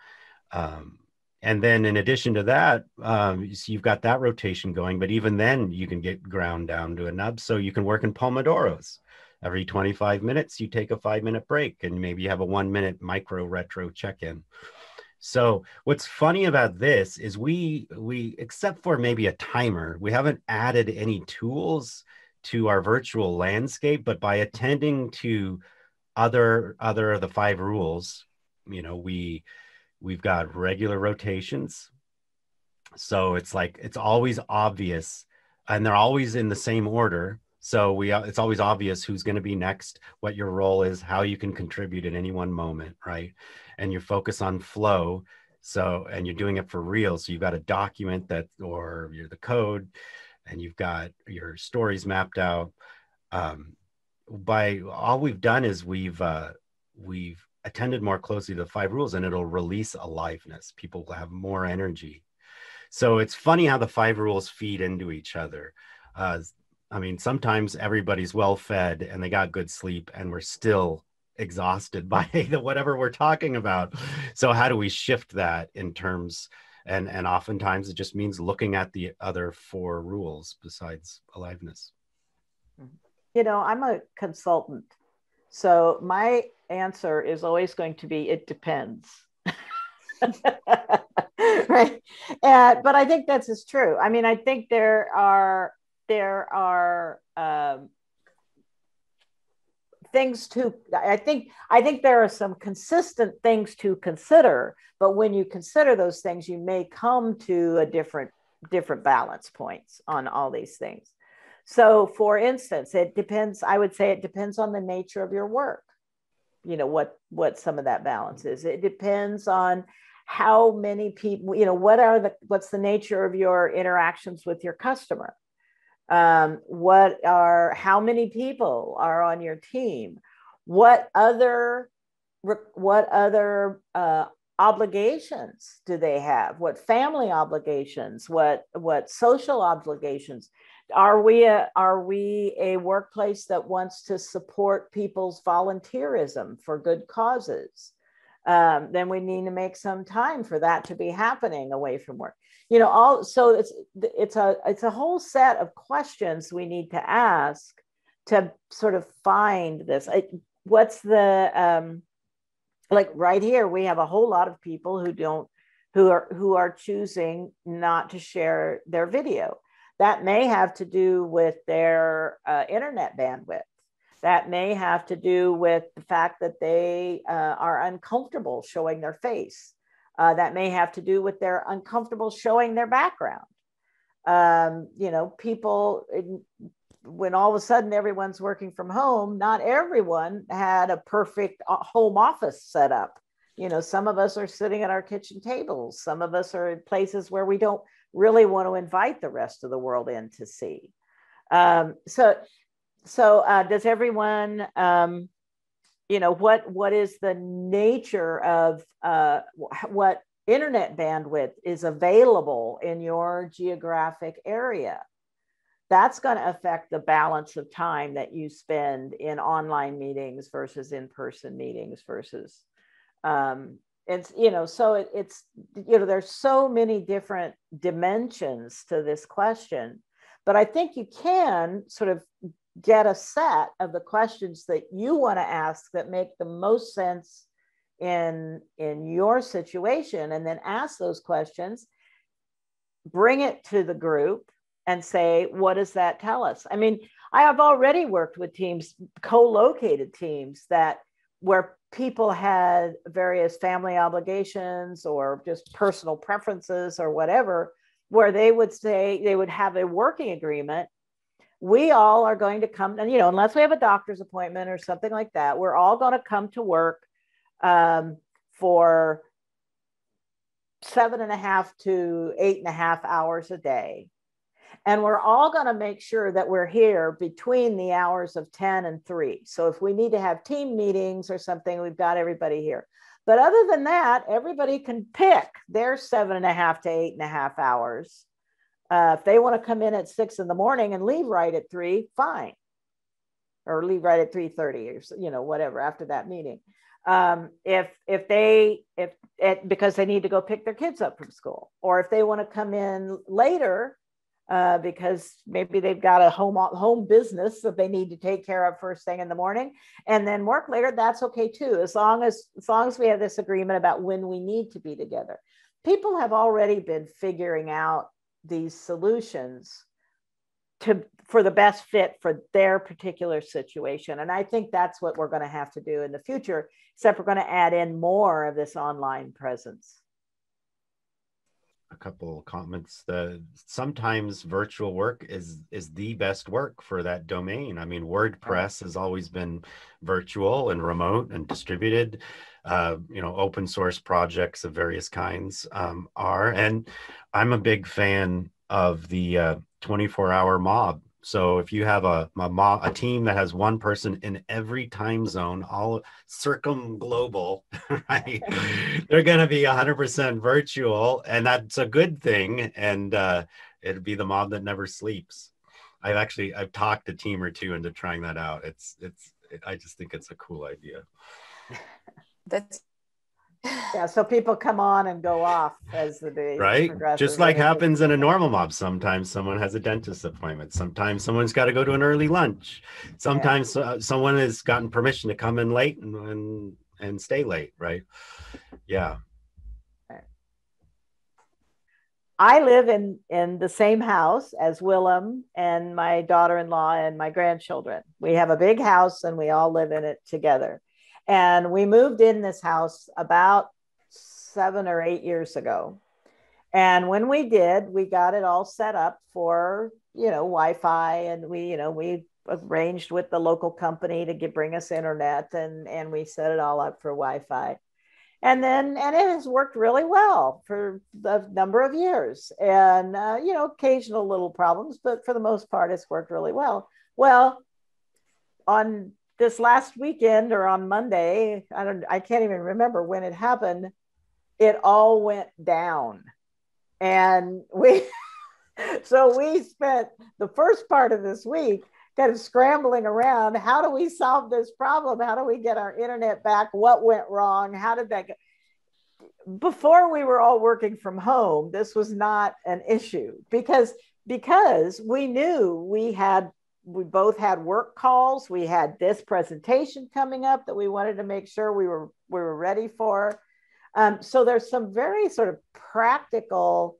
Um, and then in addition to that, so you've got that rotation going, but even then you can get ground down to a nub. So you can work in Pomodoros. Every 25 minutes, you take a 5-minute break and maybe you have a 1-minute micro retro check-in. So what's funny about this is we except for maybe a timer, we haven't added any tools to our virtual landscape, but by attending to other of the 5 rules, we've got regular rotations. So it's like it's always obvious and they're always in the same order. So it's always obvious who's going to be next, what your role is, how you can contribute at any one moment, right? And you focus on flow. So, and you're doing it for real. So you've got a document that, or you're the code, and you've got your stories mapped out. By all we've done is we've attended more closely to the 5 rules, and it'll release aliveness. People will have more energy. So it's funny how the 5 rules feed into each other. I mean, sometimes everybody's well fed and they got good sleep, and we're still exhausted by whatever we're talking about. So how do we shift that in terms? And oftentimes it just means looking at the other 4 rules besides aliveness.
I'm a consultant, so my answer is always going to be it depends. Right. But I think that's is true. I mean, I think there are things to I think there are some consistent things to consider, but when you consider those things, you may come to a different balance points on all these things. So for instance, it depends, I would say it depends on the nature of your work. What some of that balance is. It depends on how many people, what's the nature of your interactions with your customer. How many people are on your team? What other obligations do they have? What family obligations? What social obligations? Are we a workplace that wants to support people's volunteerism for good causes? Then we need to make some time for that to be happening away from work. So it's a whole set of questions we need to ask to sort of find this. What's the like right here? We have a whole lot of people who are choosing not to share their video. That may have to do with their internet bandwidth. That may have to do with the fact that they are uncomfortable showing their face. That may have to do with their uncomfortable showing their background. People, when all of a sudden everyone's working from home, not everyone had a perfect home office set up. Some of us are sitting at our kitchen tables. Some of us are in places where we don't really want to invite the rest of the world in to see. So does everyone, what is the nature of what internet bandwidth is available in your geographic area? that's going to affect the balance of time that you spend in online meetings versus in-person meetings versus it's, so it's, there's so many different dimensions to this question, but I think you can sort of get a set of the questions that you want to ask that make the most sense in your situation, and then ask those questions, bring it to the group and say, what does that tell us? I mean, I have already worked with teams, co-located teams, where people had various family obligations or just personal preferences or whatever, where they would say, they would have a working agreement. We all are going to come, and unless we have a doctor's appointment or something like that, we're all going to come to work for 7.5 to 8.5 hours a day. And we're all going to make sure that we're here between the hours of 10 and 3. So if we need to have team meetings or something, we've got everybody here. But other than that, everybody can pick their 7.5 to 8.5 hours. If they want to come in at 6 in the morning and leave right at 3, fine. Or leave right at 3:30 or, whatever after that meeting. Because they need to go pick their kids up from school, or if they want to come in later, because maybe they've got a home business that they need to take care of first thing in the morning and then work later, that's okay too, as long as we have this agreement about when we need to be together. People have already been figuring out these solutions for the best fit for their particular situation. And I think that's what we're going to have to do in the future, except we're going to add in more of this online presence.
A couple comments. Sometimes virtual work is the best work for that domain. I mean, WordPress has always been virtual and remote and distributed. Open source projects of various kinds are. And I'm a big fan of the 24-hour mob. So if you have a team that has one person in every time zone, all circumglobal, right? They're going to be 100% virtual, and that's a good thing. And it'd be the mob that never sleeps. I've talked a team or two into trying that out. I just think it's a cool idea.
That's
yeah, so people come on and go off as the day progresses.
Just like happens in a normal mob. Sometimes someone has a dentist appointment. Sometimes someone's got to go to an early lunch. Sometimes someone has gotten permission to come in late and stay late, right? Yeah.
I live in the same house as Willem and my daughter-in-law and my grandchildren. We have a big house and we all live in it together. And we moved in this house about 7 or 8 years ago. And when we did, we got it all set up for, Wi-Fi, and we arranged with the local company to bring us internet, and we set it all up for Wi-Fi. And it has worked really well for a number of years. And, occasional little problems, but for the most part, it's worked really well. Well, on this last weekend or on Monday, I can't even remember when it happened, it all went down. And so we spent the first part of this week kind of scrambling around. How do we solve this problem? How do we get our internet back? What went wrong? How did that go? Before we were all working from home, this was not an issue because we knew we both had work calls. We had this presentation coming up that we wanted to make sure we were ready for. So there's some very sort of practical,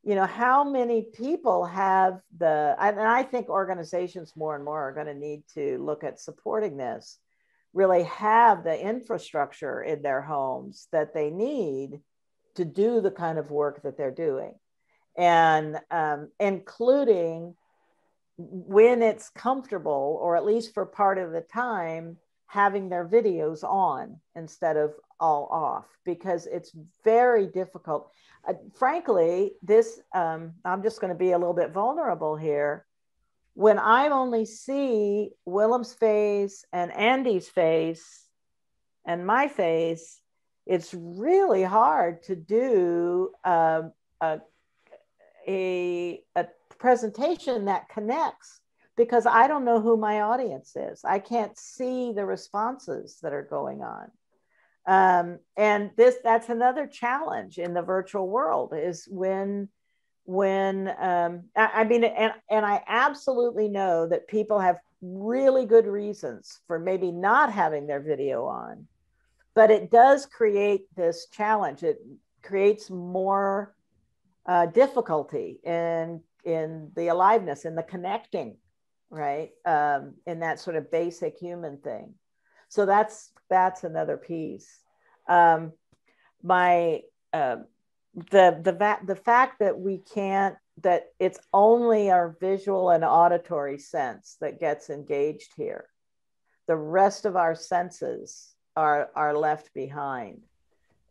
how many people have and I think organizations more and more are going to need to look at supporting this, really have the infrastructure in their homes that they need to do the kind of work that they're doing. And including when it's comfortable, or at least for part of the time, having their videos on instead of all off, because it's very difficult. Frankly, I'm just going to be a little bit vulnerable here. When I only see Willem's face and Andy's face and my face, it's really hard to do a presentation that connects, because I don't know who my audience is. I can't see the responses that are going on. And that's another challenge in the virtual world, is when I mean, and I absolutely know that people have really good reasons for maybe not having their video on, but it does create this challenge. It creates more difficulty in the aliveness, in the connecting, right? In that sort of basic human thing. So that's another piece. The fact that we can't, that it's only our visual and auditory sense that gets engaged here. The rest of our senses are left behind.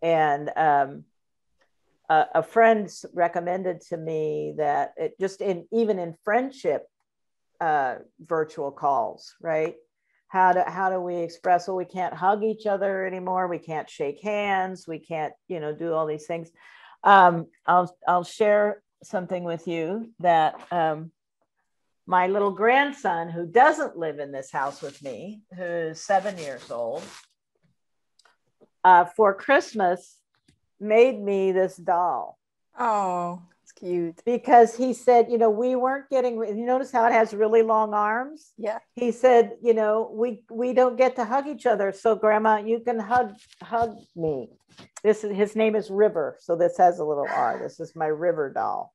And a friend recommended to me that it just even in friendship virtual calls, right? How do we express, well, we can't hug each other anymore, we can't shake hands, we can't, do all these things. I'll share something with you that my little grandson, who doesn't live in this house with me, who's 7 years old, for Christmas made me this doll.
Oh, it's cute.
Because he said, we weren't getting, you notice how it has really long arms?
Yeah.
He said, we don't get to hug each other. So Grandma, you can hug me. His name is River. So this has a little R. This is my River doll,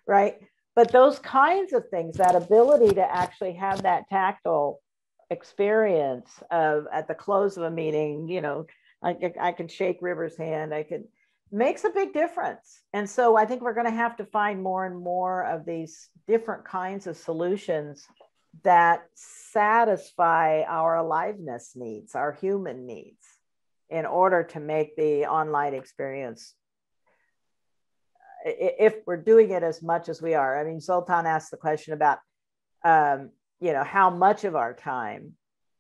right? But those kinds of things, that ability to actually have that tactile experience of at the close of a meeting, I can shake River's hand. Makes a big difference. And so I think we're going to have to find more and more of these different kinds of solutions that satisfy our aliveness needs, our human needs, in order to make the online experience, if we're doing it as much as we are. I mean, Zoltan asked the question about, how much of our time,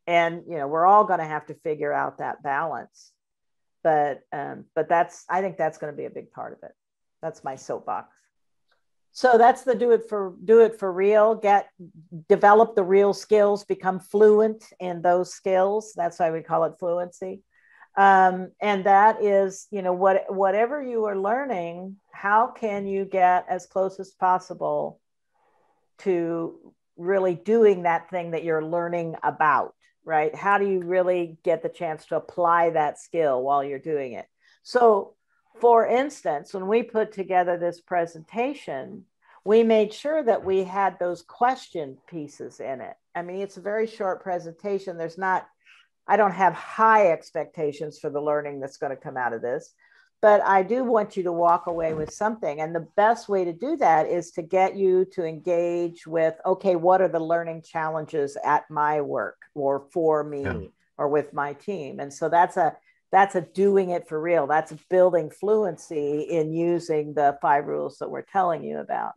and, we're all going to have to figure out that balance. But I think that's going to be a big part of it. That's my soapbox. So that's the do it for real. Develop the real skills, become fluent in those skills. That's why we call it fluency. And that is, whatever you are learning, how can you get as close as possible to really doing that thing that you're learning about? Right? How do you really get the chance to apply that skill while you're doing it? So, for instance, when we put together this presentation, we made sure that we had those question pieces in it. I mean, it's a very short presentation. I don't have high expectations for the learning that's going to come out of this, but I do want you to walk away with something. And the best way to do that is to get you to engage with, okay, what are the learning challenges at my work or for me or with my team? And so that's a doing it for real. That's building fluency in using the 5 rules that we're telling you about.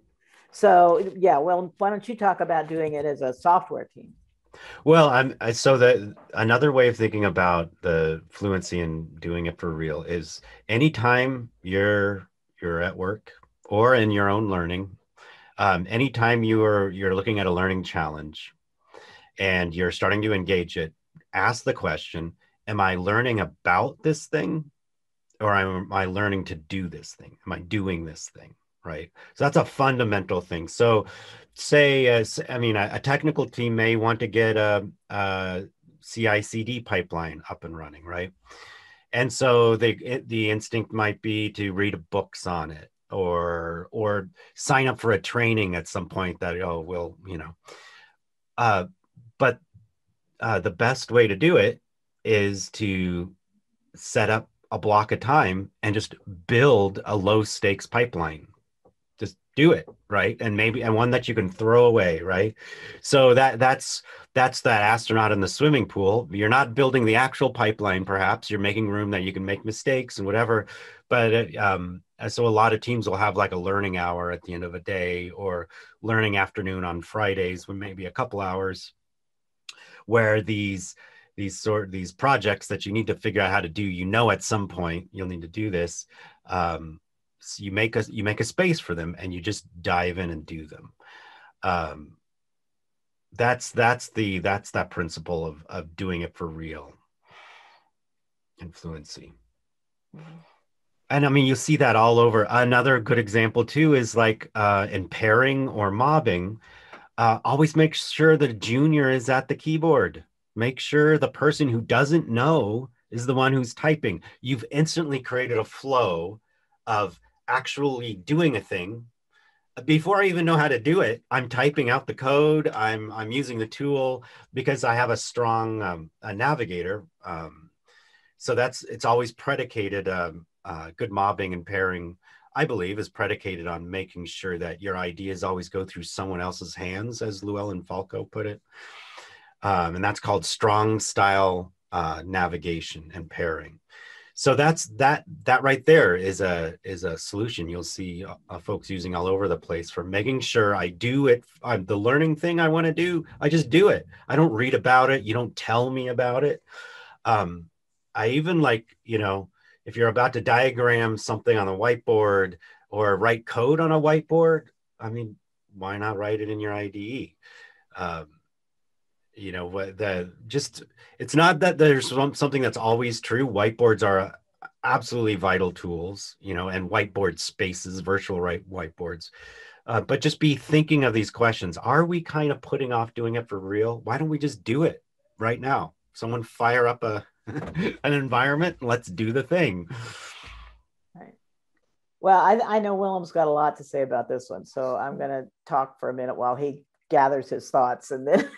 So yeah, well, why don't you talk about doing it as a software team?
Well, another way of thinking about the fluency and doing it for real is anytime you're at work or in your own learning, anytime you're looking at a learning challenge and you're starting to engage it, ask the question, am I learning about this thing, or am I learning to do this thing? Am I doing this thing? Right. So that's a fundamental thing. So say, a technical team may want to get a CI/CD pipeline up and running, right? And so the instinct might be to read books on it or sign up for a training at some point that, but the best way to do it is to set up a block of time and just build a low stakes pipeline. Just do it, right? And one that you can throw away, right? So that's that astronaut in the swimming pool. You're not building the actual pipeline, perhaps. You're making room that you can make mistakes and whatever. But so a lot of teams will have like a learning hour at the end of a day, or learning afternoon on Fridays, with maybe a couple hours, where these projects that you need to figure out how to do, at some point you'll need to do this. you make a space for them and you just dive in and do them. That's that principle of doing it for real and fluency.
Mm-hmm.
And I mean, you see that all over. Another good example too is like in pairing or mobbing. Always make sure the junior is at the keyboard. Make sure the person who doesn't know is the one who's typing. You've instantly created a flow of actually doing a thing. Before I even know how to do it, I'm typing out the code. I'm using the tool because I have a strong a navigator. So it's always predicated. Good mobbing and pairing, I believe, is predicated on making sure that your ideas always go through someone else's hands, as Llewellyn Falco put it. And that's called strong style navigation and pairing. So that right there is a solution you'll see folks using all over the place for making sure I do it. The learning thing I want to do, I just do it. I don't read about it. You don't tell me about it. I even like, if you're about to diagram something on a whiteboard or write code on a whiteboard, I mean, why not write it in your IDE? It's not that there's something that's always true. Whiteboards are absolutely vital tools, and whiteboard spaces, virtual whiteboards. But just be thinking of these questions. Are we kind of putting off doing it for real? Why don't we just do it right now? Someone fire up an environment and let's do the thing.
Right. Well, I know Willem's got a lot to say about this one, so I'm going to talk for a minute while he gathers his thoughts, and then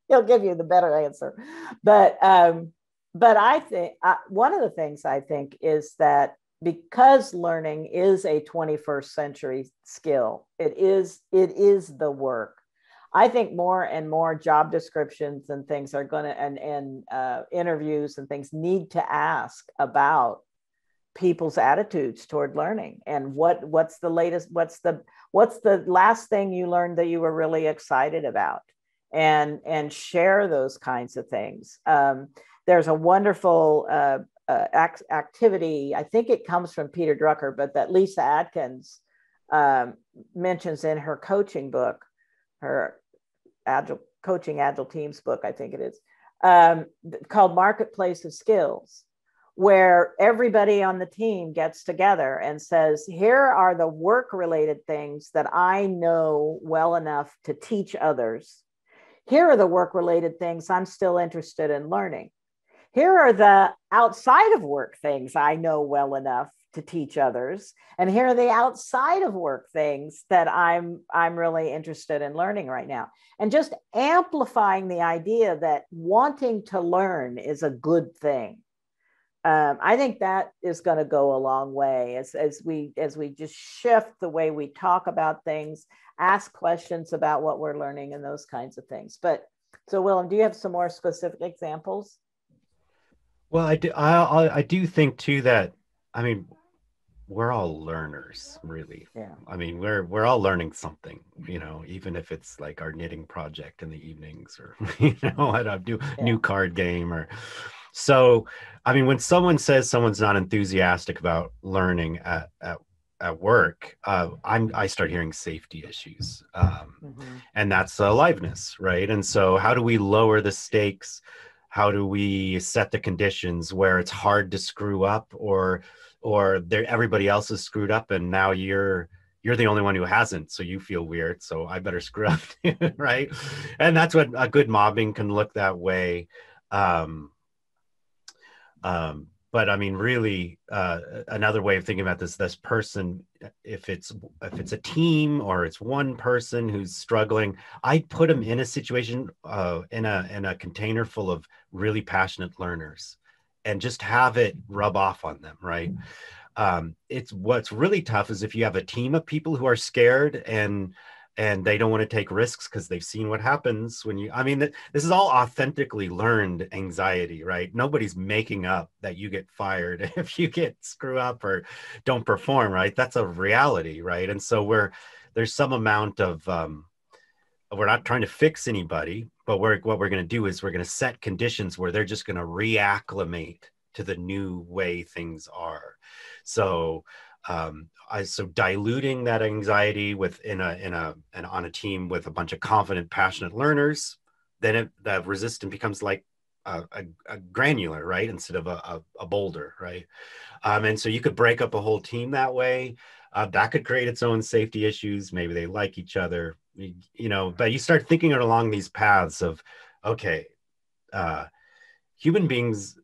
he'll give you the better answer. But I think one of the things I think is that because learning is a 21st century skill, it is the work. I think more and more job descriptions and things are going to, and interviews and things need to ask about people's attitudes toward learning and what's the latest, what's the last thing you learned that you were really excited about, and share those kinds of things. There's a wonderful activity, I think it comes from Peter Drucker, but that Lisa Adkins mentions in her coaching book, her Agile Teams book, I think it is, called Marketplace of Skills, where everybody on the team gets together and says, here are the work-related things that I know well enough to teach others. Here are the work-related things I'm still interested in learning. Here are the outside of work things I know well enough to teach others. And here are the outside of work things that I'm really interested in learning right now. And just amplifying the idea that wanting to learn is a good thing. I think that is going to go a long way as we just shift the way we talk about things, ask questions about what we're learning and those kinds of things. But so Willem, do you have some more specific examples?
Well, I do think too that, I mean, we're all learners, really.
Yeah.
I mean, we're all learning something, even if it's like our knitting project in the evenings, or I do new card game, or so. I mean, when someone says someone's not enthusiastic about learning at work, I start hearing safety issues, and that's aliveness, right? And so, how do we lower the stakes? How do we set the conditions where it's hard to screw up, or everybody else is screwed up and now you're the only one who hasn't, so you feel weird, so I better screw up, right? And that's what a good mobbing can look that way. But I mean, really, another way of thinking about this person, if it's a team or it's one person who's struggling, I'd put them in a situation, in a container full of really passionate learners, and just have it rub off on them, right? It's what's really tough is if you have a team of people who are scared and they don't want to take risks because they've seen what happens when this is all authentically learned anxiety, right? Nobody's making up that you get fired if you get screw up or don't perform, right? That's a reality, right? And so there's some amount of, we're not trying to fix anybody, but what we're going to do is we're going to set conditions where they're just going to reacclimate to the new way things are. So So diluting that anxiety on a team with a bunch of confident, passionate learners, then the resistant becomes like a granular, right, instead of a boulder, right? And so you could break up a whole team that way. That could create its own safety issues. Maybe they like each other, but you start thinking along these paths of, okay, human beings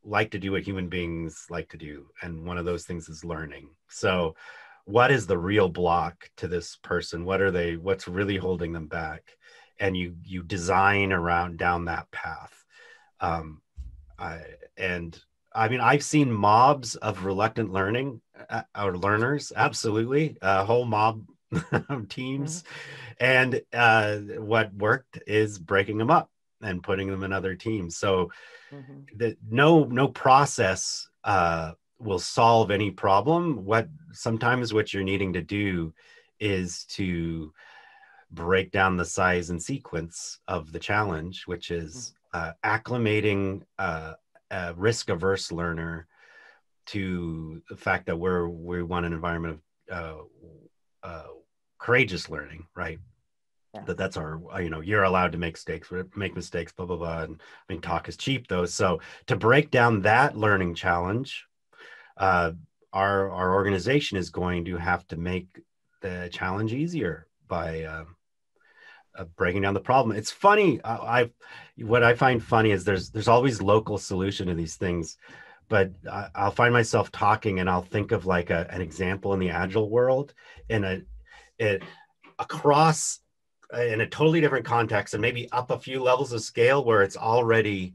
like to do what human beings like to do. And one of those things is learning. So what is the real block to this person? What's really holding them back? And you design around down that path. I've seen mobs of reluctant or learners, absolutely, a whole mob of teams. Mm-hmm. And what worked is breaking them up and putting them in other teams. So no process will solve any problem. Sometimes what you're needing to do is to break down the size and sequence of the challenge, which is acclimating a risk-averse learner to the fact that we want an environment of courageous learning, right? Yeah. That's our, you're allowed to make mistakes, blah, blah, blah. And talk is cheap though. So to break down that learning challenge, our organization is going to have to make the challenge easier by breaking down the problem. It's funny. What I find funny is there's always local solution to these things, but I'll find myself talking and I'll think of like an example in the Agile world across in a totally different context and maybe up a few levels of scale where it's already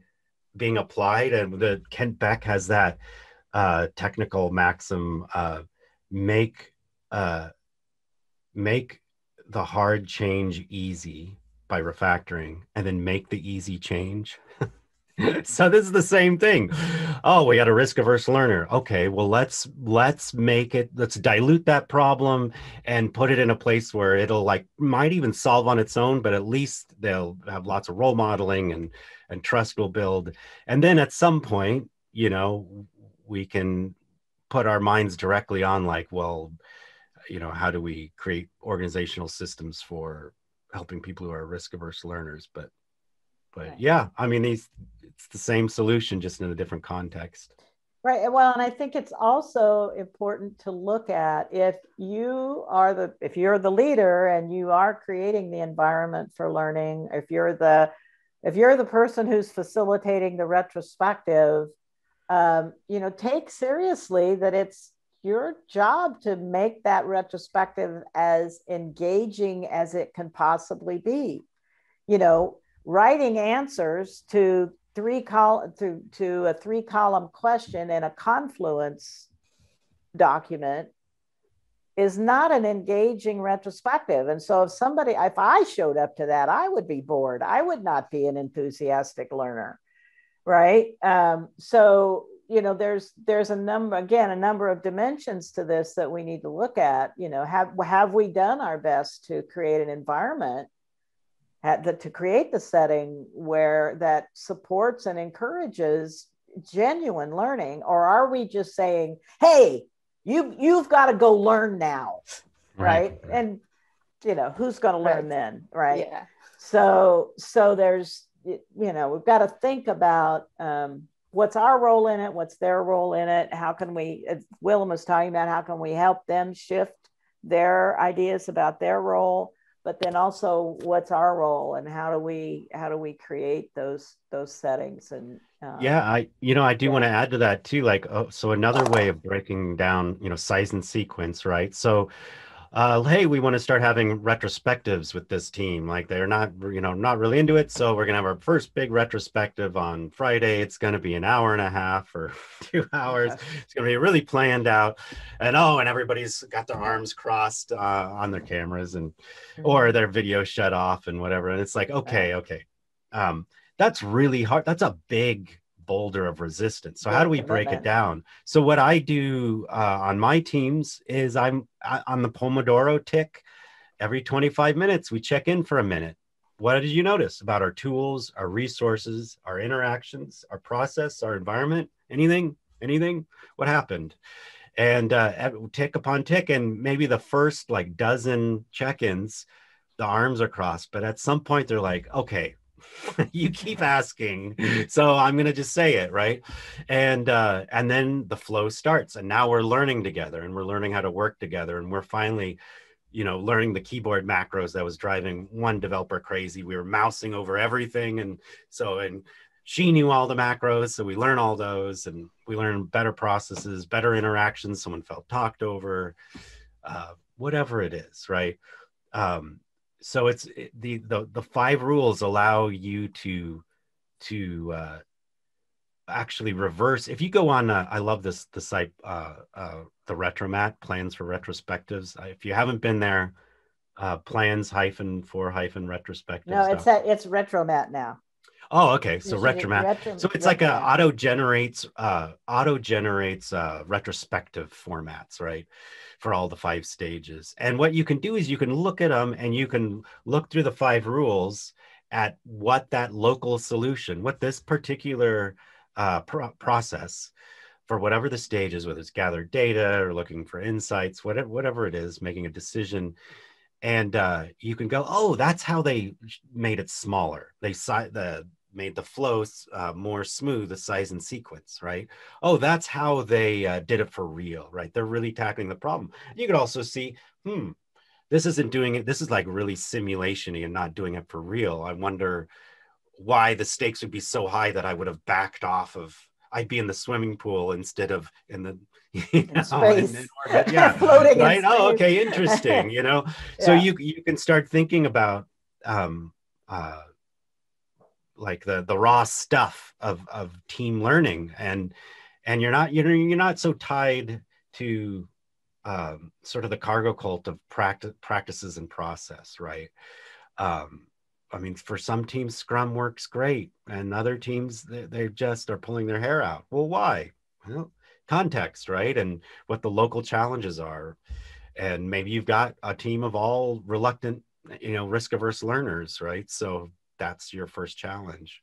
being applied. And Kent Beck has that technical maxim, make the hard change easy by refactoring, and then make the easy change. So this is the same thing. Oh, we got a risk-averse learner. Okay, well, let's dilute that problem and put it in a place where it'll might even solve on its own, but at least they'll have lots of role modeling and trust will build. And then at some point, we can put our minds directly on how do we create organizational systems for helping people who are risk-averse learners? But right. Yeah, it's the same solution, just in a different context.
Right. Well, and I think it's also important to look at if you're the leader and you are creating the environment for learning, if you're the person who's facilitating the retrospective, take seriously that it's your job to make that retrospective as engaging as it can possibly be. Writing answers to a 3-column question in a Confluence document is not an engaging retrospective. And so if I showed up to that, I would be bored. I would not be an enthusiastic learner, right? So there's a number of dimensions to this that we need to look at. Have we done our best to create an environment to create the setting where that supports and encourages genuine learning? Or are we just saying, hey, you've got to go learn now, right? And who's going to learn then, right?
Yeah.
So there's we've got to think about what's our role in it, what's their role in it, how can we, as Willem was talking about, how can we help them shift their ideas about their role, but then also what's our role and how do we create those settings? And
I do want to add to that too, so another way of breaking down size and sequence, right? So hey, we want to start having retrospectives with this team. They're not really into it, so we're gonna have our first big retrospective on Friday. It's gonna be an hour and a half or 2 hours. Okay. It's gonna be really planned out, and everybody's got their arms crossed on their cameras or their video shut off and whatever. And it's okay. That's really hard. That's a big boulder of resistance. So how do we break it down? So what I do on my teams is I'm on the Pomodoro tick. Every 25 minutes, we check in for a minute. What did you notice about our tools, our resources, our interactions, our process, our environment? Anything? What happened? and tick upon tick, and maybe the first like dozen check-ins, the arms are crossed, but at some point they're like, okay, you keep asking, so I'm going to just say it, right? And then the flow starts, and now we're learning together, and we're learning how to work together, and we're finally, learning the keyboard macros that was driving one developer crazy. We were mousing over everything, and she knew all the macros, so we learn all those, and we learn better processes, better interactions. Someone felt talked over, whatever it is, right? So it's the 5 rules allow you to actually reverse. If you go on, I love the site, the Retromat, plans for retrospectives. If you haven't been there, plans-for-retrospectives.
No, it's Retromat now.
Oh, okay. So Retromat. So it's like auto generates retrospective formats, right? For all the 5 stages. And what you can do is you can look at them, and you can look through the 5 rules at what that local solution, what this particular process for whatever the stage is, whether it's gather data or looking for insights, whatever it is, making a decision. And you can go, oh, that's how they made it smaller. They made the flow more smooth, the size and sequence, right? Oh, that's how they did it for real, right? They're really tackling the problem. You could also see, this isn't doing it. This is like really simulation-y and not doing it for real. I wonder why the stakes would be so high that I would have backed off of, I'd be in the swimming pool instead of in the
space.
In orbit. Yeah.
Floating
right.
in space.
Oh, okay, interesting. So you can start thinking about like the raw stuff of team learning, and you're not so tied to sort of the cargo cult of practices and process, right? I mean, for some teams, Scrum works great, and other teams, they just are pulling their hair out. Well, why? Well, context, right? And what the local challenges are. And maybe you've got a team of all reluctant, risk-averse learners, right? So that's your first challenge.